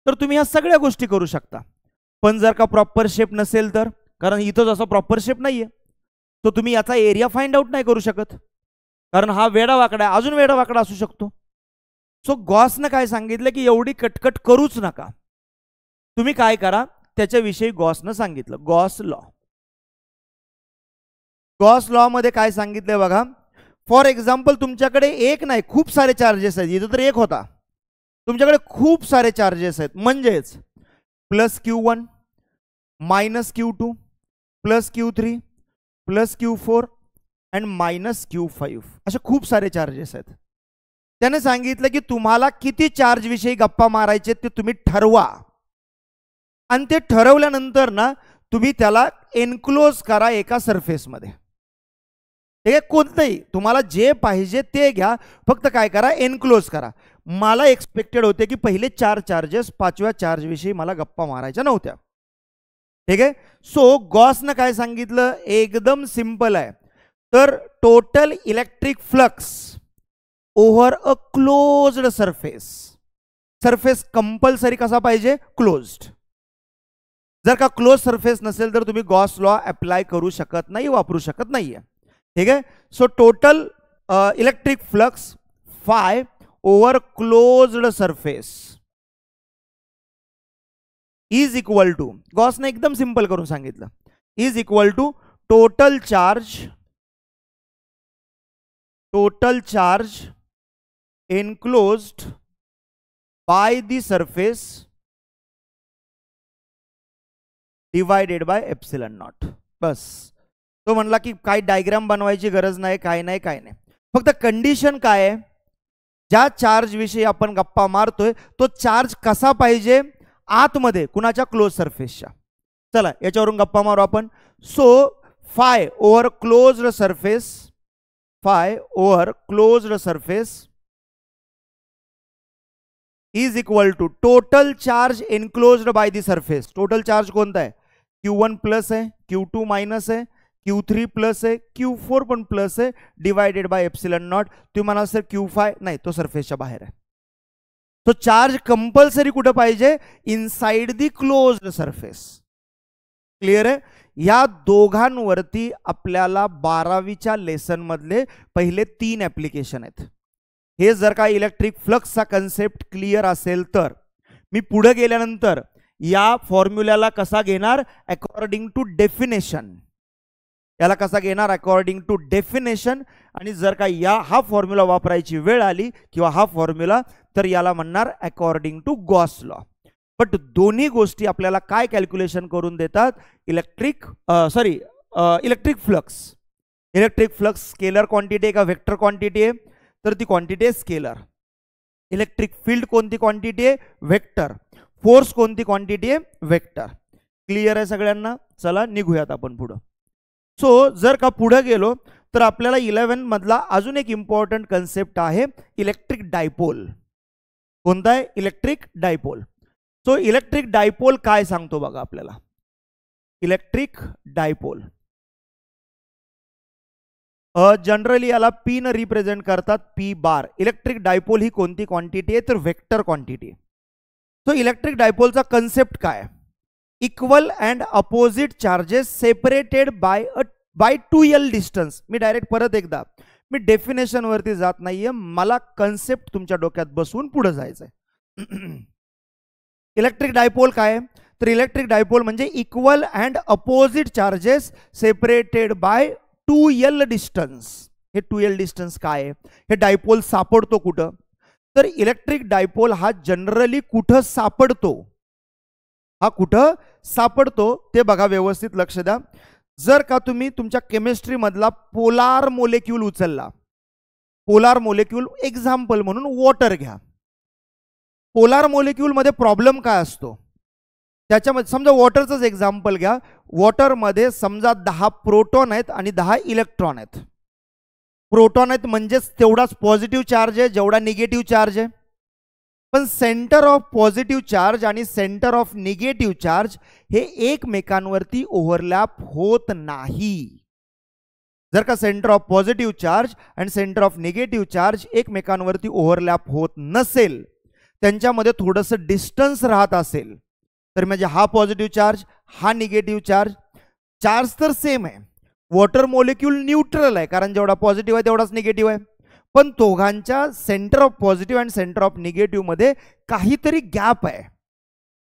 तर तुम्ही ह्या सगळ्या गोष्टी करू शकता. पण जर का प्रॉपर शेप नसेल तर, कारण इथं जसा प्रॉपर शेप नाहीये, तर तुम्ही याचा एरिया फाइंड आउट नाही करू शकत, कारण हा वेडा वाकडा आहे, अजून वेडा वाकडा असू शकतो. सो गॉसनं काय सांगितलं की एवढी कटकट करूच नका. तुम्ही काय करा, त्याच्याविषयी गॉसनं सांगितलं. गॉस लॉ मध्ये काय सांगितलंय बघा. फॉर एक्झाम्पल तुमच्याकडे एक नाही खूप सारे चार्जेस आहेत. इथं तर एक होता, तुमच्याकडे खूप सारे चार्जेस आहेत. म्हणजेच plus Q1 minus Q2 plus Q3 plus Q4 and minus Q5 असे खूप सारे चार्जेस आहेत. त्याने सांगितलं की तुम्हाला किती चार्ज विषयी गप्पा मारायचे ते तुम्ही ठरवा, आणि ते ठरवल्यानंतर ना तुम्ही त्याला एनक्लोज करा एका सरफेसमध्ये. ठीक आहे, कोणतंही तुम्हाला जे पाहिजे ते घ्या, फक्त काय करा, एनक्लोज करा. मला एक्सपेक्टेड होते की पहिले 4 चार्जेस, 5व्या चार्ज विषयी मला गप्पा मारायच्या नव्हत्या. ठीक आहे, सो गॉसनं काय सांगितलं, एकदम सिंपल आहे. तर total electric flux over a closed surface compulsory कसा पाहिजे, क्लोज्ड. जर का क्लोज सरफेस नसेल तर तुम्ही गॉस लॉ अप्लाय करू शकत नाही, वापरू शकत नाहीये. ठीक आहे, so total electric flux phi over closed surface is equal to, गॉसने एकदम सिंपल करून सांगितलं, is equal to total charge enclosed by the surface divided by epsilon naught. बस. तो म्हणला की काय डायग्राम बनवायची गरज नाही, काय नाही. फक्त कंडिशन काय आहे, ज्या चार्ज विषयी आपण गप्पा मारतोय तो चार्ज कसा पाहिजे, आतमध्ये कुणाच्या, क्लोज सरफेसच्या. चला याच्यावरून गप्पा मारू आपण. So phi over closed surface is equal to total charge enclosed by the surface. Total charge कोणता आहे, Q1 प्लस आहे, Q2 मायनस आहे, Q3 प्लस आहे, Q4 पण प्लस आहे, डिवायडेड बाय एप्सिलॉन नॉट. तुम्ही म्हणाल सर Q5 नाही, तो सरफेसच्या बाहेर आहे. तो चार्ज कंपल्सरी कुठं पाहिजे, inside the closed surface. Clear आहे. या दोघांवरती आपल्याला 12वीच्या लेसन मधले पहिले 3 ऍप्लिकेशन आहेत. हे जर का इलेक्ट्रिक फ्लक्सचा कन्सेप्ट क्लिअर असेल तर मी पुढे गेल्यानंतर या फॉर्म्युल्याला कसा घेणार, अकॉर्डिंग टू डेफिनेशन. याला कसा घेणार, अकॉर्डिंग टू डेफिनेशन. आणि जर का हा फॉर्म्युला वापरायची वेळ आली किंवा हा फॉर्म्युला, तर याला म्हणणार according to Gauss law. But दोन्ही गोष्टी आपल्याला काय कॅल्क्युलेशन करून देतात, electric flux. Electric flux scalar quantity आहे का वेक्टर क्वांटिटी आहे, तर ती क्वांटिटी आहे स्केलर. इलेक्ट्रिक फील्ड कोणती क्वांटिटी आहे, वेक्टर. फोर्स कोणती क्वांटिटी आहे, वेक्टर. क्लिअर आहे सगळ्यांना. चला निघूयात आपण पुढं. सो जर का पुढे गेलो तर आपल्याला 11 मधला अजून एक इम्पॉर्टंट कन्सेप्ट आहे इलेक्ट्रिक डायपोल. कोणता आहे, electric dipole. So electric dipole काय सांगतो बघा आपल्याला. इलेक्ट्रिक डायपोल जनरली याला पी न रिप्रेझेंट करतात, पी बार. इलेक्ट्रिक डायपोल ही कोणती क्वांटिटी आहे, तर वेक्टर क्वांटिटी. सो इलेक्ट्रिक डायपोलचा कन्सेप्ट काय, equal and opposite charges separated by 2L distance. मी डायरेक्ट परत एकदा, मी डेफिनेशन वरती जात नाहीये, मला कन्सेप्ट तुमच्या डोक्यात बसवून पुढे जायचंय. इलेक्ट्रिक डायपोल काय, तर इलेक्ट्रिक डायपोल म्हणजे equal and opposite charges separated by 2L distance. हे 2L डिस्टन्स काय आहे, हे डायपोल सापडतो कुठं, तर इलेक्ट्रिक डायपोल हा जनरली कुठं सापडतो, हा कुठं सापडतो ते बघा, व्यवस्थित लक्ष द्या. जर का तुम्ही तुमच्या केमिस्ट्री मधला पोलार मोलेक्यूल उचलला, पोलार मोलेक्यूल एक्झाम्पल म्हणून वॉटर घ्या. पोलार मोलेक्यूल मध्ये प्रॉब्लेम काय असतो, त्याच्यामध्ये समजा वॉटरचंच एक्झाम्पल घ्या. वॉटरमध्ये समजा 10 प्रोटॉन आहेत आणि 10 इलेक्ट्रॉन आहेत. प्रोटॉन आहेत म्हणजेच तेवढाच पॉझिटिव्ह चार्ज आहे जेवढा निगेटिव्ह चार्ज आहे. पण सेंटर ऑफ पॉझिटिव्ह चार्ज आणि सेंटर ऑफ निगेटिव्ह चार्ज हे एकमेकांवरती ओव्हरलॅप होत नाही. जर का सेंटर ऑफ पॉझिटिव्ह चार्ज आणि सेंटर ऑफ निगेटिव्ह चार्ज एकमेकांवरती ओव्हरलॅप होत नसेल, त्यांच्यामध्ये थोडंसं डिस्टन्स राहत असेल, तर म्हणजे हा पॉझिटिव्ह चार्ज हा निगेटिव्ह चार्ज, चार्ज तर सेम आहे. वॉटर मोलेक्यूल न्यूट्रल आहे कारण जेवढा पॉझिटिव्ह आहे तेवढाच निगेटिव्ह आहे. पण दोघांच्या सेंटर ऑफ पॉझिटिव्ह आणि सेंटर ऑफ निगेटिव्ह मध्ये काहीतरी गॅप आहे.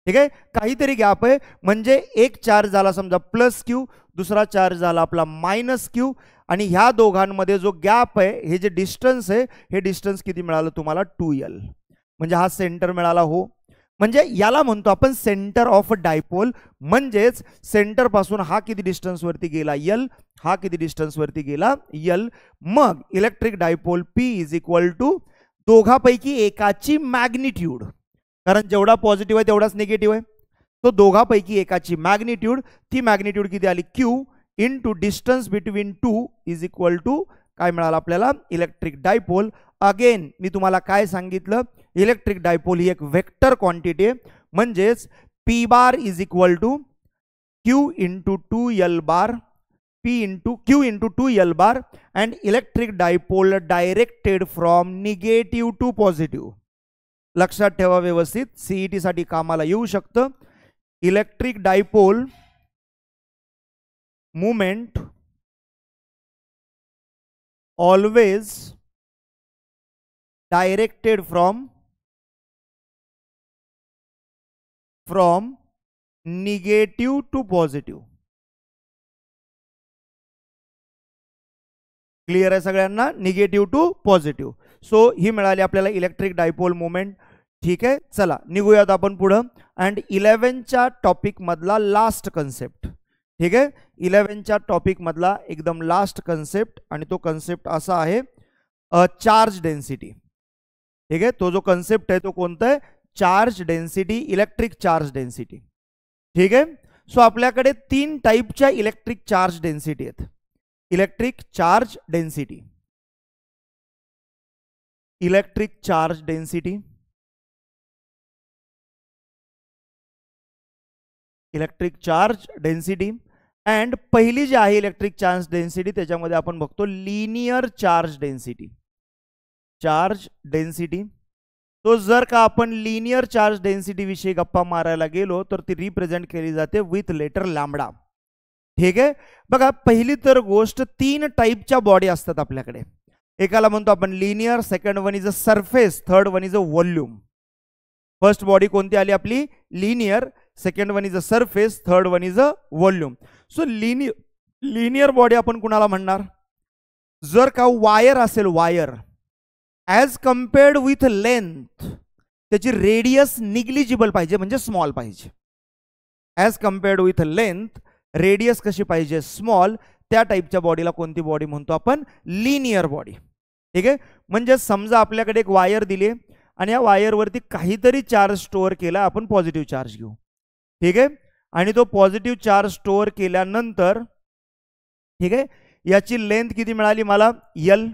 ठीक आहे, काहीतरी गॅप आहे. म्हणजे एक चार्ज झाला समजा प्लस क्यू, दुसरा चार्ज झाला आपला मायनस क्यू, आणि ह्या दोघांमध्ये जो गॅप आहे, हे जे डिस्टन्स आहे, हे डिस्टन्स किती मिळालं तुम्हाला, 2L. म्हणजे हा सेंटर मिळाला. हो, म्हणजे याला म्हणतो आपण सेंटर ऑफ डायपोल. म्हणजेच सेंटर पासून हा किती डिस्टन्स वरती गेला, L, हा किती डिस्टन्स वरती गेला, L. मग electric dipole P is equal to दोघापैकी एकाची मॅग्निट्यूड, कारण जेवढा पॉझिटिव्ह आहे तेवढाच निगेटिव्ह आहे. तो दोघापैकी एकाची मॅग्निट्यूड, ती मॅग्निट्यूड किती आली, Q into distance between 2 is equal to काय मिळालं आपल्याला, इलेक्ट्रिक डायपोल. अगेन मी तुम्हाला काय सांगितलं, इलेक्ट्रिक डायपोल ही एक वेक्टर क्वांटिटी आहे. म्हणजेच P bar is equal to Q into 2L bar, Q into 2L bar, and electric dipole directed from negative to positive. लक्षात ठेवा व्यवस्थित, CET साठी कामाला येऊ शकतं. Electric dipole movement always directed from negative to positive. Clear आहे सगळ्यांना, निगेटिव्ह टू पॉझिटिव्ह. सो ही मिळाली आपल्याला इलेक्ट्रिक डायपोल मुवमेंट. ठीक आहे, चला निघूयात आपण पुढं. अँड 11च्या टॉपिक मधला लास्ट कन्सेप्ट. ठीक आहे, 11च्या टॉपिक मधला एकदम लास्ट कन्सेप्ट, आणि तो कन्सेप्ट असा आहे चार्ज डेन्सिटी. ठीक आहे, तो जो कन्सेप्ट आहे तो कोणता आहे, charge density, electric charge density. ठीक आहे, सो आपल्याकडे 3 टाईपच्या इलेक्ट्रिक चार्ज डेन्सिटी आहेत. Electric charge density, electric charge density, electric charge density. And पहिली जी आहे इलेक्ट्रिक चार्ज डेन्सिटी, त्याच्यामध्ये आपण बघतो linear charge density. Charge density, तो जर का आपण लिनियर चार्ज डेन्सिटी विषयी गप्पा मारायला गेलो तर ती रिप्रेझेंट केली जाते विथ लेटर लॅम्बडा. ठीक आहे, बघा पहिली तर गोष्ट 3 टाईपच्या बॉडी असतात आपल्याकडे. एकाला म्हणतो आपण linear, second one is a surface, third one is a volume. First body कोणती आली आपली, linear, second one is a surface, third one is a volume. So linear body आपण कुणाला म्हणणार, जर का वायर असेल, wire as compared with length, त्याची रेडियस निग्लिजिबल पाहिजे, म्हणजे स्मॉल पाहिजे. As compared with length, radius कशी पाहिजे, स्मॉल. त्या टाईपच्या बॉडीला कोणती बॉडी म्हणतो आपण, लिनियर बॉडी. ठीक आहे. म्हणजे समजा आपल्याकडे एक वायर दिली आणि या वायरवरती काहीतरी चार्ज स्टोअर केला, आपण पॉझिटिव्ह चार्ज घेऊ. ठीक आहे. आणि तो पॉझिटिव्ह चार्ज स्टोअर केल्यानंतर, ठीक आहे, याची लेंथ किती मिळाली मला, L.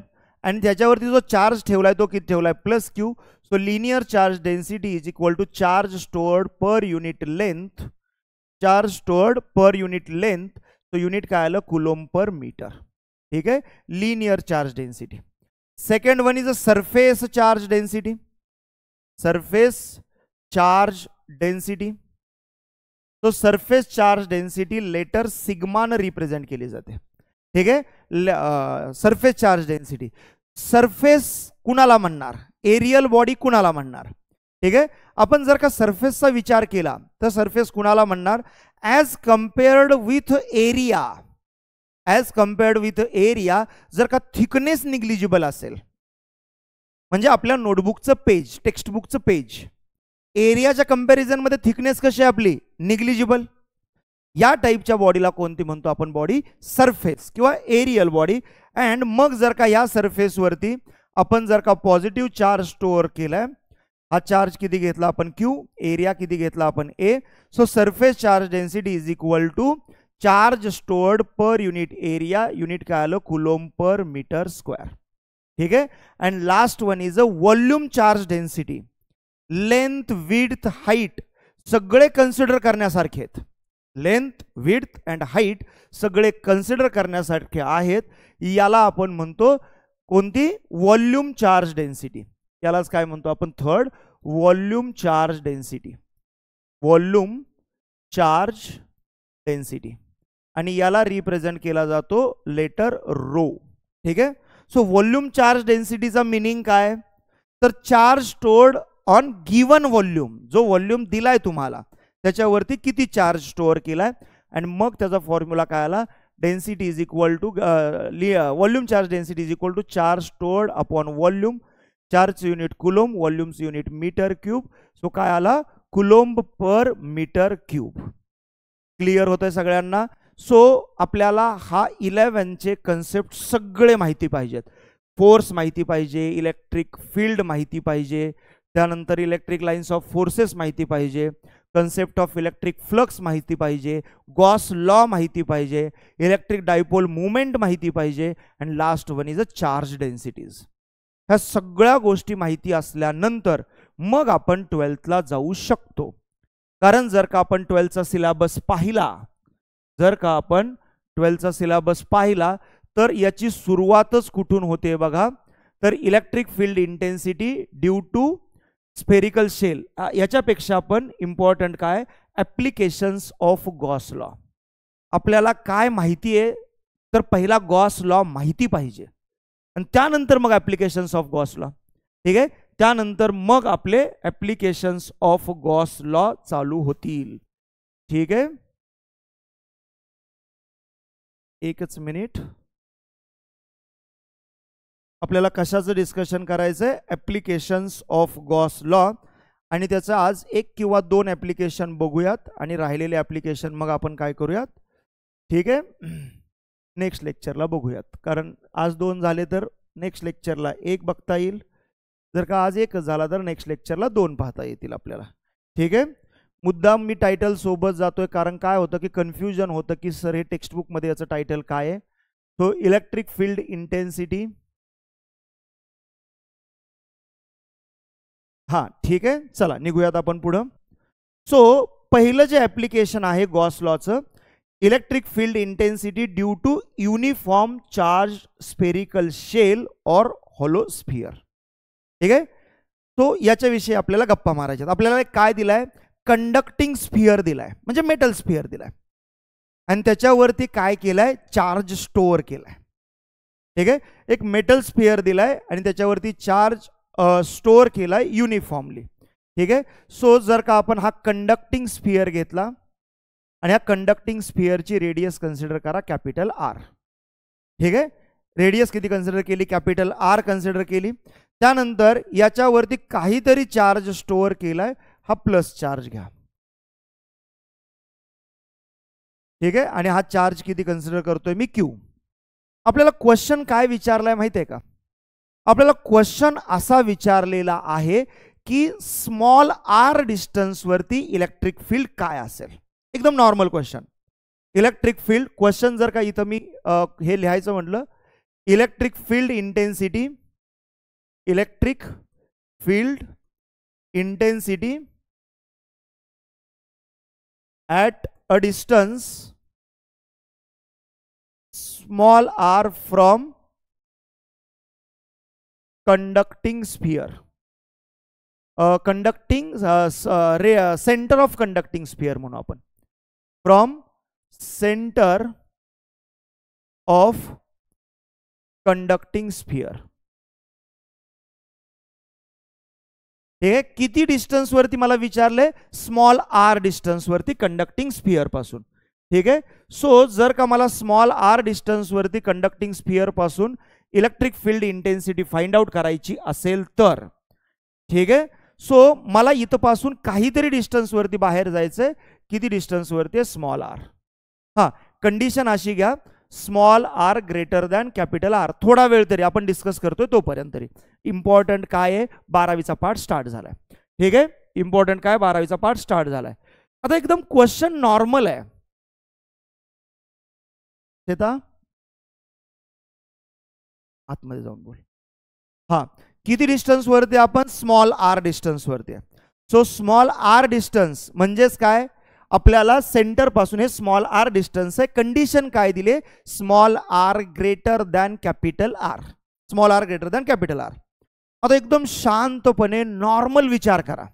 आणि त्याच्यावरती जो चार्ज ठेवलाय तो किती ठेवलाय, +Q. So linear charge density is equal to charge stored per unit length. Charge stored per unit length. तो युनिट काय आलं, कुलोम्ब पर मीटर. ठीक आहे. Linear charge density. Second one is a surface charge density. Surface charge density. तो सरफेस चार्ज डेन्सिटी लेटर सिग्मानं रिप्रेझेंट केली जाते. ठीक आहे. Surface charge density. सरफेस कुणाला म्हणणार, एरियल बॉडी कुणाला म्हणणार. ठीक आहे. आपण जर का सरफेसचा विचार केला तर सरफेस कुणाला म्हणणार, as compared with area. As compared with area. जर का थिकनेस निग्लिजिबल असेल, म्हणजे आपल्या नोटबुकचं पेज, टेक्स्टबुकचं पेज, एरियाच्या कंपॅरिझनमध्ये थिकनेस कशी आहे आपली, निग्लिजिबल. या टाईपच्या बॉडीला कोणती म्हणतो आपण, बॉडी सरफेस किंवा एरियल बॉडी. अँड मग जर का या सरफेसवरती आपण जर का पॉझिटिव्ह चार्ज स्टोअर केलाय, हा चार्ज किती घेतला आपण, Q. एरिया किती घेतला आपण, A. So surface charge density is equal to charge stored per unit area. Unit काय आलं, कुलोम्ब पर मीटर स्क्वेअर. ठीक आहे. And last one is a volume charge density. Length, width, height सगळे कन्सिडर करण्यासारखे आहेत. लेंथ, विड्थ अँड हाईट सगळे कन्सिडर करण्यासारखे आहेत. याला आपण म्हणतो कोणती, व्हॉल्यूम चार्ज डेन्सिटी. यालाच काय म्हणतो आपण, third, volume charge density. Volume charge density. आणि याला रिप्रेझेंट केला जातो लेटर रो. ठीक आहे. सो व्हॉल्यूम चार्ज डेन्सिटीचा मिनिंग काय, तर charge stored on given volume. जो व्हॉल्यूम दिलाय तुम्हाला त्याच्यावरती किती चार्ज स्टोअर केलाय. आणि मग त्याचा फॉर्म्युला काय आला, density is equal to volume charge density is equal to charge stored upon volume. Charge unit coulomb, volume's unit metre cube. So काय आला, coulomb per metre cube. Clear होतंय सगळ्यांना. सो आपल्याला हा 11चे कन्सेप्ट सगळे माहिती पाहिजेत. फोर्स माहिती पाहिजे, इलेक्ट्रिक फील्ड माहिती पाहिजे, त्यानंतर इलेक्ट्रिक लाईन्स ऑफ फोर्सेस माहिती पाहिजे, कन्सेप्ट ऑफ इलेक्ट्रिक फ्लक्स माहिती पाहिजे, गॉस लॉ माहिती पाहिजे, इलेक्ट्रिक डायपोल मुवमेंट माहिती पाहिजे, and last one is a charge densities. ह्या सगळ्या गोष्टी माहिती असल्यानंतर मग आपण 12thला जाऊ शकतो. कारण जर का आपण 12thचा सिलेबस पाहिला, जर का आपण 12thचा सिलेबस पाहिला तर याची सुरुवातच कुठून होते बघा, तर electric field intensity due to spherical shell. याच्यापेक्षा पण इम्पॉर्टंट काय, ॲप्लिकेशन्स ऑफ गॉस लॉ. आपल्याला काय माहिती आहे, तर पहिला गॉस लॉ माहिती पाहिजे आणि त्यानंतर मग ॲप्लिकेशन्स ऑफ गॉस लॉ. ठीक आहे. त्यानंतर मग आपले ॲप्लिकेशन्स ऑफ गॉस लॉ चालू होतील. ठीक आहे. एकच मिनिट. आपल्याला कशाचं डिस्कशन करायचं आहे, ॲप्लिकेशन्स ऑफ गॉस लॉ. आणि त्याचं आज 1 किंवा 2 ॲप्लिकेशन बघूयात आणि राहिलेले ॲप्लिकेशन मग आपण काय करूयात, ठीक आहे, नेक्स्ट लेक्चरला बघूयात. कारण आज 2 झाले तर नेक्स्ट लेक्चरला 1 बघता येईल. जर का आज 1 झाला तर नेक्स्ट लेक्चरला 2 पाहता येतील आपल्याला. ठीक आहे. मुद्दाम मी टायटल सोबत जातोय कारण काय होतं की कन्फ्युजन होतं की सर हे टेक्स्टबुकमध्ये याचं टायटल काय आहे. So electric field intensity. हां ठीक आहे. चला निघूयात आपण पुढं. सो पहिलं जे ॲप्लिकेशन आहे गॉस लॉचं, electric field intensity due to uniform charge spherical shell और हॉलो स्फिअर. ठीक आहे. तो याच्याविषयी आपल्याला गप्पा मारायच्यात. आपल्याला काय दिलाय, कंडक्टिंग स्फिअर दिलाय, म्हणजे मेटल स्फिअर दिलाय आणि त्याच्यावरती काय केलंय, चार्ज स्टोअर केलाय. ठीक आहे. एक मेटल स्फिअर दिलाय आणि त्याच्यावरती चार्ज स्टोअर केलाय युनिफॉर्मली. ठीक आहे. सो जर का आपण हा कंडक्टिंग स्फिअर घेतला आणि ह्या कंडक्टिंग स्फिअरची रेडियस कन्सिडर करा कॅपिटल आर. ठीक आहे. रेडियस किती कन्सिडर केली, कॅपिटल आर कन्सिडर केली. त्यानंतर याच्यावरती काहीतरी चार्ज स्टोअर केलाय, हा प्लस चार्ज घ्या. ठीक आहे. आणि हा चार्ज किती कन्सिडर करतोय मी, क्यू. आपल्याला क्वेश्चन काय विचारलाय माहिती आहे का? आपल्याला क्वेश्चन असा विचारलेला आहे की स्मॉल आर डिस्टन्स वरती इलेक्ट्रिक फील्ड काय असेल. एकदम normal question. Electric field question जर का इथं मी हे लिहायचं म्हटलं, electric field intensity, electric field intensity at a distance small r from conducting sphere, conducting center of conducting sphere म्हणू आपण, from center of conducting sphere. हे किती डिस्टन्स वरती मला विचारले, स्मॉल आर डिस्टन्स वरती कंडक्टिंग स्फिअर पासून. ठीक आहे. सो जर का मला स्मॉल आर डिस्टन्स वरती कंडक्टिंग स्फिअर पासून electric field intensity find out करायची असेल तर, ठीक आहे, सो मला इथपासून काहीतरी डिस्टन्स वरती बाहेर जायचंय. किती डिस्टन्स वरती, स्मॉल आर. हा, कंडिशन अशी घ्या, small r greater than capital R. थोडा वेळ तरी आपण डिस्कस करतोय तोपर्यंत तरी. इम्पॉर्टंट काय आहे, 12वीचा पार्ट स्टार्ट झालाय. ठीक आहे. इम्पॉर्टंट काय, 12वीचा पार्ट स्टार्ट झालाय. आता एकदम क्वेश्चन नॉर्मल आहे. आतमध्ये जाऊन बोल. हा, किती डिस्टन्स वरती आपण, स्मॉल आर डिस्टन्स वरती. सो स्मॉल आर डिस्टन्स म्हणजेच काय, आपल्याला सेंटर पासून हे स्मॉल आर डिस्टन्स आहे. कंडिशन काय दिले, small r greater than capital R. Small r greater than capital R. आता एकदम शांतपणे नॉर्मल विचार करा.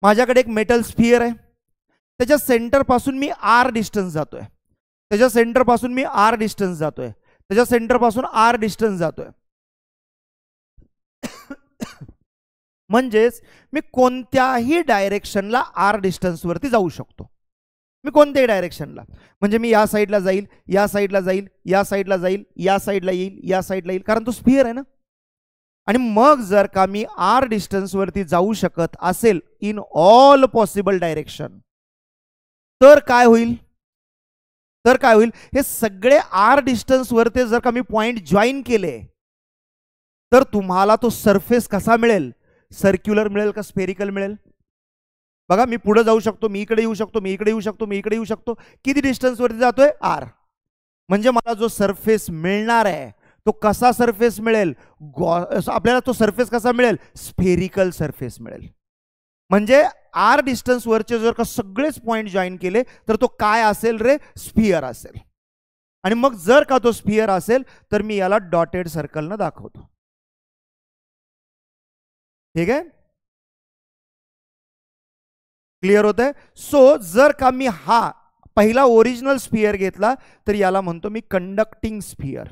माझ्याकडे एक मेटल स्फिअर आहे, त्याच्या सेंटर पासून मी आर डिस्टन्स जातोय, त्याच्या सेंटर पासून मी आर डिस्टन्स जातोय, त्याच्या सेंटर पासून आर डिस्टन्स जातोय. म्हणजेच मी कोणत्याही डायरेक्शनला आर डिस्टन्स वरती जाऊ शकतो. मी कोणत्याही डायरेक्शनला, म्हणजे मी या साईडला जाईल, या साईडला जाईल, या साईडला जाईल, या साईडला येईल, या साईडला येईल, कारण तो स्फिअर आहे ना. आणि मग जर का मी आर डिस्टन्स वरती जाऊ शकत असेल इन ऑल पॉसिबल डायरेक्शन, तर काय होईल, तर काय होईल, हे सगळे आर डिस्टन्स वरती जर का मी पॉइंट जॉईन केले, तर तुम्हाला तो सरफेस कसा मिळेल, सर्क्युलर मिळेल का स्फेरिकल मिळेल. बघा, मी पुढे जाऊ शकतो, मी इकडे येऊ शकतो, मी इकडे येऊ शकतो, मी इकडे येऊ शकतो. किती डिस्टन्स वरती जातोय, आर. म्हणजे मला जो सरफेस मिळणार आहे तो कसा सरफेस मिळेल, आपल्याला तो सरफेस कसा मिळेल, स्फेरिकल सरफेस मिळेल. म्हणजे आर डिस्टन्स वरचे जर का सगळेच पॉइंट जॉईन केले तर तो काय असेल रे, स्फिअर असेल. आणि मग जर का तो स्फिअर असेल तर मी याला डॉटेड सर्कलनं दाखवतो. ठीक आहे, क्लिअर होत आहे. सो जर का मी हा पहिला ओरिजिनल स्फिअर घेतला तर याला म्हणतो मी कंडक्टिंग स्फिअर.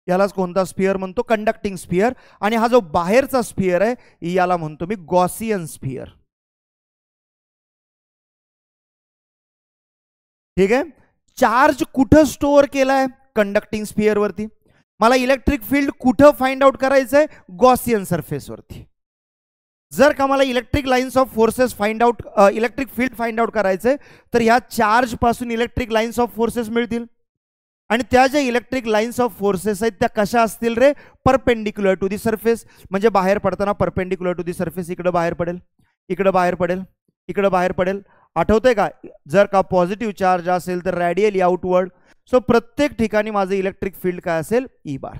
यालाच कोणता स्फिअर म्हणतो, कंडक्टिंग स्फिअर. आणि हा जो बाहेरचा स्फिअर आहे याला म्हणतो मी गॉसियन स्फिअर. ठीक आहे. चार्ज कुठं स्टोअर केलाय, कंडक्टिंग स्फिअर वरती. मला इलेक्ट्रिक फील्ड कुठं फाइंड आउट करायचंय, गॉसियन सरफेस वरती. जर का मला electric lines of forces find out, electric field find out करायचंय तर ह्या चार्ज पासून इलेक्ट्रिक लाइन्स ऑफ फोर्सेस मिळतील. आणि त्या ज्या इलेक्ट्रिक लाइन्स ऑफ फोर्सेस आहेत त्या कशा असतील रे, परपेंडिक्युलर टू दी सरफेस. म्हणजे बाहेर पडताना परपेंडिक्युलर टू दी सरफेस, इकडे बाहेर पडेल, इकडे बाहेर पडेल, इकडे बाहेर पडेल. आठवतंय का, जर का पॉझिटिव्ह चार्ज असेल तर रॅडियली आउटवर्ड. सो प्रत्येक ठिकाणी माझं इलेक्ट्रिक फील्ड काय असेल, ई बार.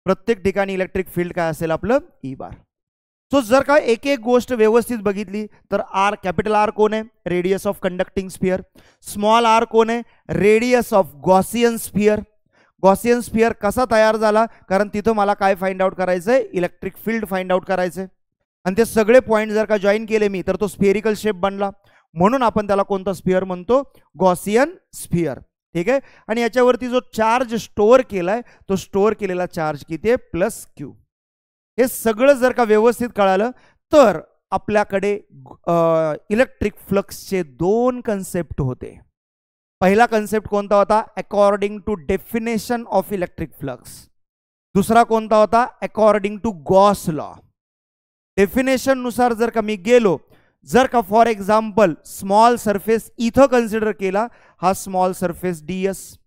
प्रत्येक ठिकाणी इलेक्ट्रिक फील्ड काय असेल आपलं, ई बार. सो जर का एक एक गोष्ट व्यवस्थित बघितली तर आर, कॅपिटल आर कोण आहे, radius of conducting sphere. Small r कोण आहे, radius of Gaussian sphere. Gaussian sphere कसा तयार झाला, कारण तिथं मला काय फाइंड आउट करायचंय, इलेक्ट्रिक फील्ड फाइंड आउट करायचंय. आणि ते सगळे पॉइंट जर का जॉईन केले मी तर तो स्फेरिकल शेप बनला. म्हणून आपण त्याला कोणता स्फिअर म्हणतो, गॉसियन स्फिअर. ठीक आहे. आणि याच्यावरती जो चार्ज स्टोअर केलाय तो स्टोअर केलेला चार्ज किती आहे, प्लस क्यू. हे सगळं जर का व्यवस्थित कळालं तर आपल्याकडे इलेक्ट्रिक फ्लक्सचे दोन कन्सेप्ट होते. पहिला कन्सेप्ट कोणता होता, according to definition of electric flux. दुसरा कोणता होता? According to Gauss law. Definition नुसार जर का मी गेलो, जर का फॉर एक्झाम्पल स्मॉल सरफेस इथं कन्सिडर केला, हा स्मॉल सरफेस डीएस,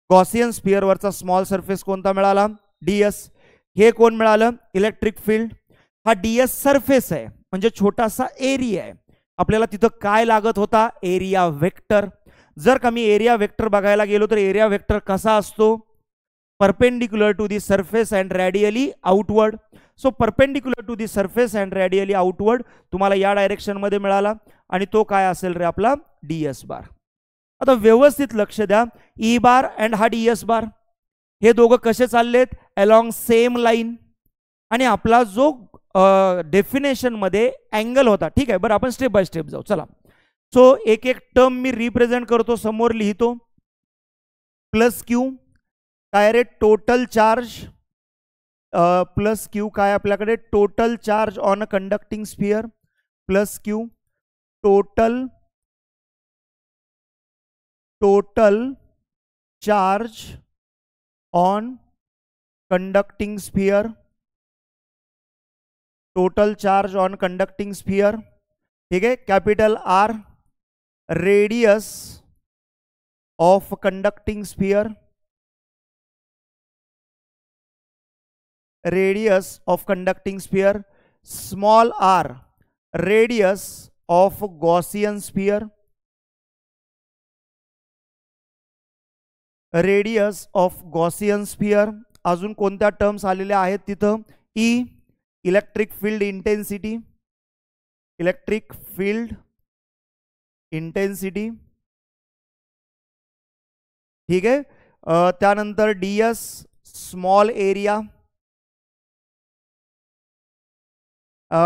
गॉसियन स्फिअरवरचा स्मॉल सरफेस कोणता मिळाला? डीएस. हे कोण मिळालं? Electric field. हा डीएस सरफेस आहे म्हणजे छोटासा एरिया आहे. आपल्याला तिथं काय लागत होता? Area vector. जर का मी एरिया वेक्टर बघायला गेलो तर एरिया वेक्टर कसा असतो? Perpendicular to the surface and radially outward. So perpendicular to the surface and radially outward तुम्हाला या डायरेक्शन मध्ये मिळाला आणि तो काय असेल रे? आपला डीएस बार. आता व्यवस्थित लक्ष द्या, ई बार अँड हा डीएस बार हे दोघं कसे चाललेत? Along same line. आणि आपला जो डेफिनेशन मध्ये अँगल होता, ठीक आहे. बरं, आपण स्टेप बाय स्टेप जाऊ, चला. सो एक एक टर्म मी रिप्रेझेंट करतो, समोर लिहितो. प्लस क्यू काय रे? Total charge. प्लस क्यू काय आपल्याकडे? Total charge on a conducting sphere. Plus Q total charge on conducting sphere. Total charge on conducting sphere, ठीक आहे. Capital R. Radius of conducting sphere. Radius of conducting sphere. Small R. Radius of Gaussian sphere. Radius of Gaussian sphere. अजून कोणत्या टर्म्स आलेल्या आहेत तिथं? E electric field intensity. Electric field intensity, ठीक आहे. त्यानंतर डीएस स्मॉल एरिया.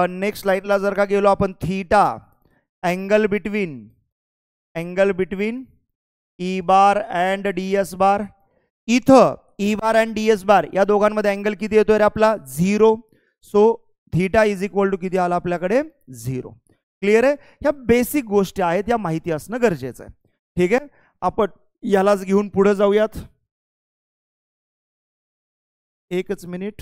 नेक्स्ट स्लाइडला जर का गेलो आपण, theta angle between E bar and D S bar. इथं E bar and D S bar या दोघांमध्ये अँगल किती येतोय रे आपला? 0. So theta is equal to किती आला आपल्याकडे? 0. क्लिअर आहे. ह्या बेसिक गोष्टी आहेत, या माहिती असणं गरजेचं आहे, ठीक आहे. आपण यालाच घेऊन पुढे जाऊयात. एकच मिनिट.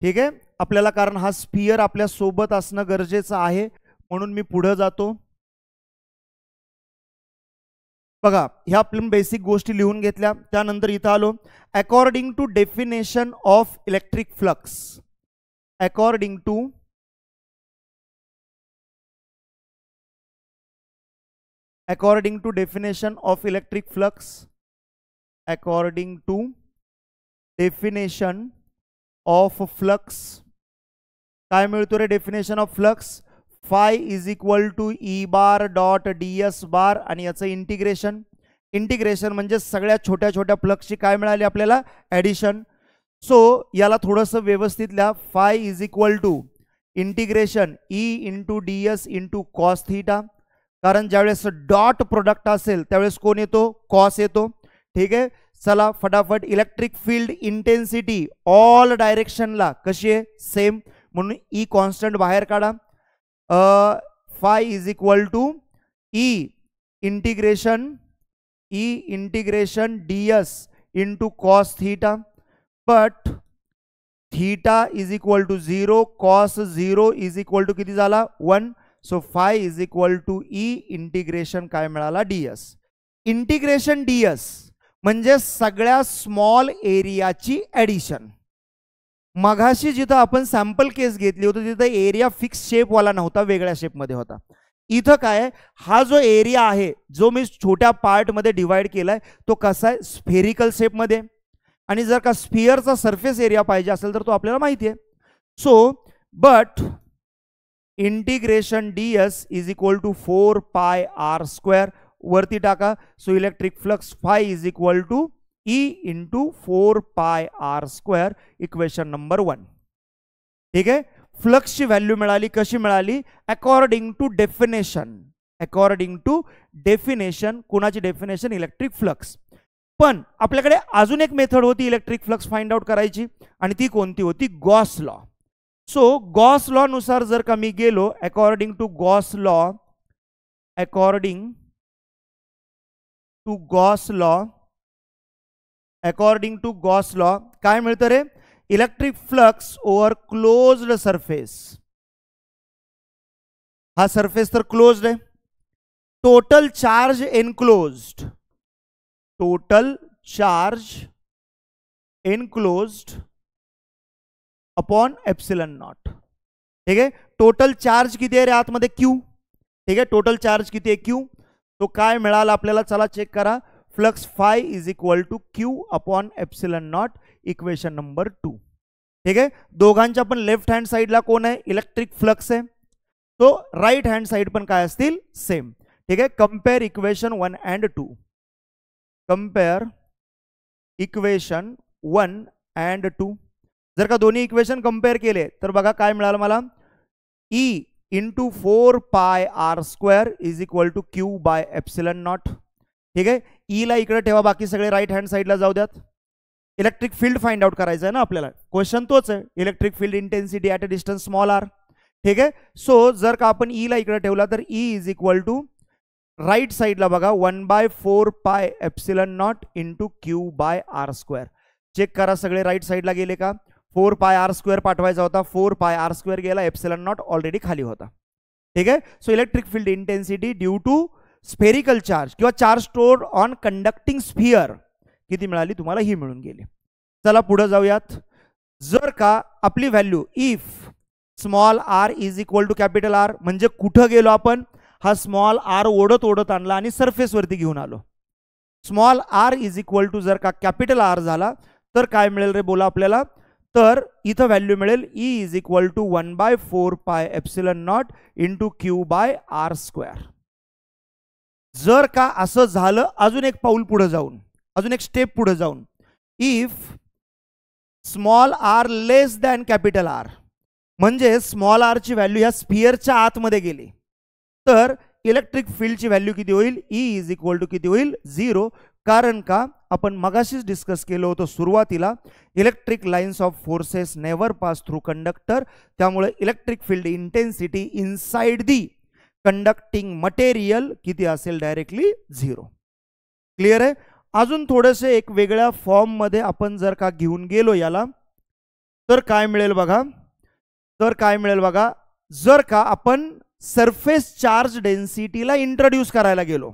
ठीक आहे. आपल्याला कारण हा स्फिअर आपल्या सोबत असणं गरजेचं आहे म्हणून मी पुढे जातो. बघा, ह्या आपण बेसिक गोष्टी लिहून घेतल्या. त्यानंतर इथं आलो. According to definition of electric flux. According to definition of electric flux. According to definition of flux काय मिळतो रे? Definition of flux phi is equal to E bar dot D S bar आणि याचं इंटिग्रेशन म्हणजे सगळ्या छोट्या छोट्या फ्लक्सची काय मिळाली आपल्याला? ॲडिशन. सो याला थोडंसं व्यवस्थित लिहा. Phi is equal to integration E into ds into cos theta. कारण ज्यावेळेस डॉट प्रोडक्ट असेल त्यावेळेस कोण येतो? कॉस येतो, ठीक आहे. चला फटाफट. इलेक्ट्रिक फील्ड इंटेन्सिटी ऑल डायरेक्शनला कशी आहे? सेम, म्हणून ई कॉन्स्टंट बाहेर काढा. Phi is equal to E integration ds into cos theta. But theta is equal to 0, cos 0 is equal to किती झाला? 1. So phi is equal to E integration काय मिळाला? डीएस. इंटिग्रेशन डीएस म्हणजे सगळ्या स्मॉल एरियाची ॲडिशन. मगाशी जिथं आपण सॅम्पल केस घेतली होती तिथं एरिया फिक्स शेपवाला नव्हता, वेगळ्या शेपमध्ये होता. इथं काय, हा जो एरिया आहे जो मी छोट्या पार्टमध्ये डिवाइड केलाय तो कसा आहे? स्फेरिकल शेपमध्ये. आणि जर का स्फिअरचा सरफेस एरिया पाहिजे असेल तर तो आपल्याला माहिती आहे. So but integration ds is equal to 4 pi R square. वरती टाका. So electric flux phi is equal to E into 4 pi R square. Equation number 1, ठीक आहे. फ्लक्सची व्हॅल्यू मिळाली. कशी मिळाली? According to definition. कुणाची डेफिनेशन? Electric flux. पण आपल्याकडे अजून एक मेथड होती इलेक्ट्रिक फ्लक्स फाइंड आउट करायची आणि ती कोणती होती? Gauss law. So Gauss law नुसार जर का मी गेलो, according to Gauss law, according to Gauss law, according to Gauss law काय मिळतं रे, electric flux over closed surface, हा सरफेस तर क्लोज्ड आहे, total charge enclosed, total charge enclosed upon epsilon naught, ठीक आहे. टोटल चार्ज किती आहे रे आतमध्ये, क्यू, ठीक आहे. टोटल चार्ज किती आहे, क्यू. तो काय मिळाला आपल्याला, चला चेक करा, flux phi is equal to q upon epsilon naught, equation number 2, ठीक आहे. दोघांच्या पण लेफ्ट हँड साइडला कोण आहे, इलेक्ट्रिक फ्लक्स आहे, तो राईट हँड साइड पण काय असतील, सेम, ठीक आहे. Compare equation 1 and 2, compare equation 1 and 2. जर का दोन्ही इक्वेशन कंपेअर केले तर बघा काय मिळालं मला, E into 4 pi R square is equal to q by epsilon naught, ठीक आहे. ईला इकडे ठेवा, बाकी सगळे राईट हँड साइडला जाऊ द्यात. इलेक्ट्रिक फील्ड फाइंड आउट करायचं आहे ना आपल्याला, क्वेश्चन तोच आहे, electric field intensity at a distance small r, ठीक आहे. सो जर का आपण ईला इकडे ठेवला तर E is equal to right साइडला बघा 1/4 pi epsilon naught into Q by R square. Check करा सगळे राईट साइडला गेले का, 4 पाय आर स्क्वेअर पाठवायचा होता, 4 पाय आर स्क्वेअर गेला, एप्सिलॉन नॉट ऑलरेडी खाली होता, ठीक आहे. So electric field intensity due to spherical charge किंवा charge stored on conducting sphere किती मिळाली तुम्हाला, ही मिळून गेली. चला पुढे जाऊयात. जर का आपली value if small r is equal to capital R, म्हणजे कुठं गेलो आपण, हा स्मॉल आर ओढत ओढत आणला आणि सरफेस वरती घेऊन आलो. Small r is equal to जर का कॅपिटल आर झाला तर काय मिळेल रे बोला आपल्याला, तर इथं व्हॅल्यू मिळेल E is equal to 1/4 pi epsilon naught into Q by R square. जर का असं झालं, अजून एक पाऊल पुढे जाऊन, अजून एक स्टेप पुढे जाऊन, if small r less than capital R, म्हणजे स्मॉल आर ची व्हॅल्यू ह्या स्फिअरच्या आतमध्ये गेली तर इलेक्ट्रिक फील्डची व्हॅल्यू किती होईल, ई इज इक्वल टू किती होईल, 0. कारण का आपण मगाशीच डिस्कस केलं होतं सुरुवातीला, electric lines of forces never pass through conductor, त्यामुळे electric field intensity inside the conducting material किती असेल, डायरेक्टली 0. क्लिअर आहे. अजून थोडेसे एक वेगळ्या फॉर्म मध्ये आपण जर का घेऊन गेलो याला तर काय मिळेल बघा, तर काय मिळेल बघा, जर का आपण सरफेस चार्ज डेन्सिटीला इंट्रोड्यूस करायला गेलो,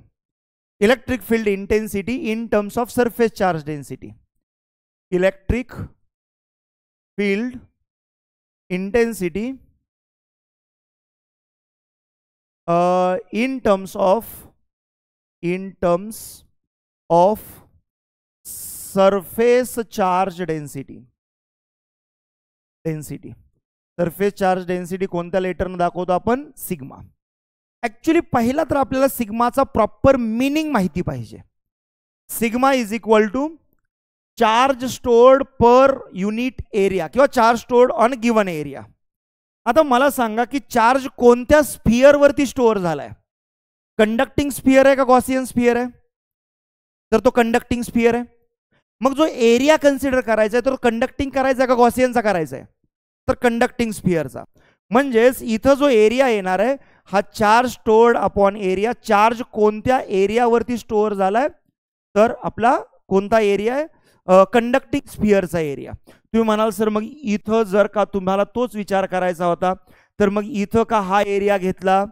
electric field intensity in terms of surface charge density, electric field intensity in terms of surface charge density, surface charge density कोणत्या लेटरने दाखवतो आपण, सिग्मा. ऍक्च्युली पहिला तर आपल्याला सिग्माचा प्रॉपर मीनिंग माहिती पाहिजे. Sigma is equal to charge stored per unit area किंवा charge stored on given area. आता मला सांगा की चार्ज कोणत्या स्फिअर वरती स्टोअर झालाय, कंडक्टिंग स्फिअर आहे का गॉसियन स्फिअर आहे, तर तो कंडक्टिंग स्फिअर आहे. मग जो एरिया कन्सिडर करायचा आहे तो कंडक्टिंग करायचा का गॉसियनचा करायचा आहे, तर कंडक्टिंग स्फिअरचा. म्हणजेच इथं जो एरिया येणार आहे हा charge stored upon area, charge कोणत्या एरियावरती स्टोअर झालाय, तर आपला कोणता एरिया आहे, कंडक्टिंग स्फिअरचा एरिया. तुम्ही म्हणाल सर मग इथं जर का तुम्हाला तोच विचार करायचा होता तर मग इथं का हा एरिया घेतला,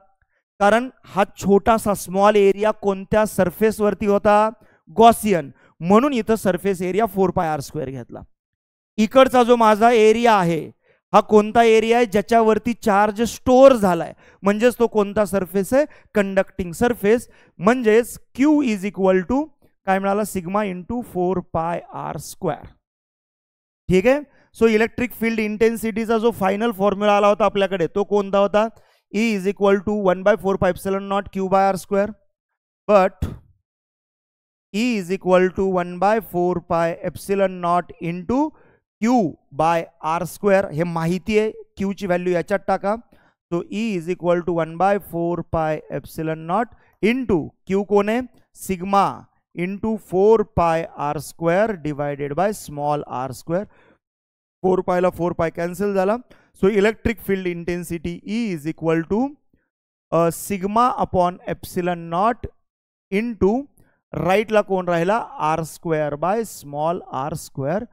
कारण हा छोटासा स्मॉल एरिया कोणत्या सरफेस वरती होता, गॉसियन, म्हणून इथं surface area 4 pi R square घेतला. इकडचा जो माझा एरिया आहे हा कोणता एरिया आहे, ज्याच्यावरती चार्ज स्टोअर झालाय, म्हणजेच तो कोणता सरफेस आहे, कंडक्टिंग सरफेस. म्हणजेच क्यू इज इक्वल टू काय मिळाला, sigma into 4 pi R square. ठीक आहे. सो इलेक्ट्रिक फील्ड इंटेन्सिटीचा जो फायनल फॉर्म्युला आला होता आपल्याकडे तो कोणता होता, E is equal to 1/4 pi epsilon naught q by R square, but E is equal to 1/4 pi epsilon naught into Q by R square. हे माहिती आहे, क्यू ची व्हॅल्यू याच्यात टाका. तो E is equal to 1/4 pi epsilon naught into Q कोण आहे, sigma into 4 pi R square divided by small r square. 4 पायला 4 पाय कॅन्सल झाला. So electric field intensity E is equal to sigma upon epsilon naught into राईटला कोण राहिला, r square by small r square.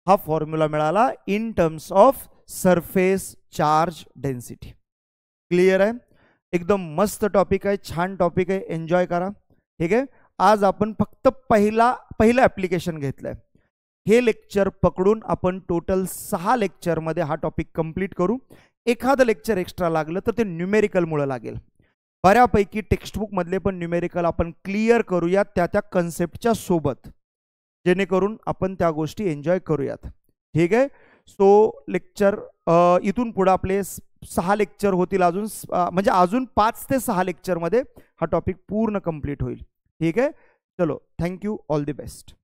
हा फॉर्म्युला मिळाला in terms of surface charge density. Clear आहे, एकदम मस्त टॉपिक आहे, छान टॉपिक आहे, एन्जॉय करा. ठीक आहे, आज आपण फक्त पहिलं ॲप्लिकेशन घेतलंय. हे लेक्चर पकडून आपण टोटल 6 लेक्चरमध्ये हा टॉपिक कंप्लीट करू. एखादं लेक्चर एक्स्ट्रा लागलं तर ते न्यूमेरिकलमुळे लागेल. बऱ्यापैकी टेक्स्टबुकमधले पण न्यूमेरिकल आपण क्लिअर करूयात त्या कन्सेप्टच्या सोबत, जेणेकरून आपण त्या गोष्टी एन्जॉय करूयात. ठीक आहे, सो लेक्चर इथून पुढे आपले 6 लेक्चर होतील अजून, म्हणजे अजून 5 ते 6 लेक्चरमध्ये हा टॉपिक पूर्ण कंप्लीट होईल. ठीक आहे, चलो, थँक्यू, ऑल दी बेस्ट.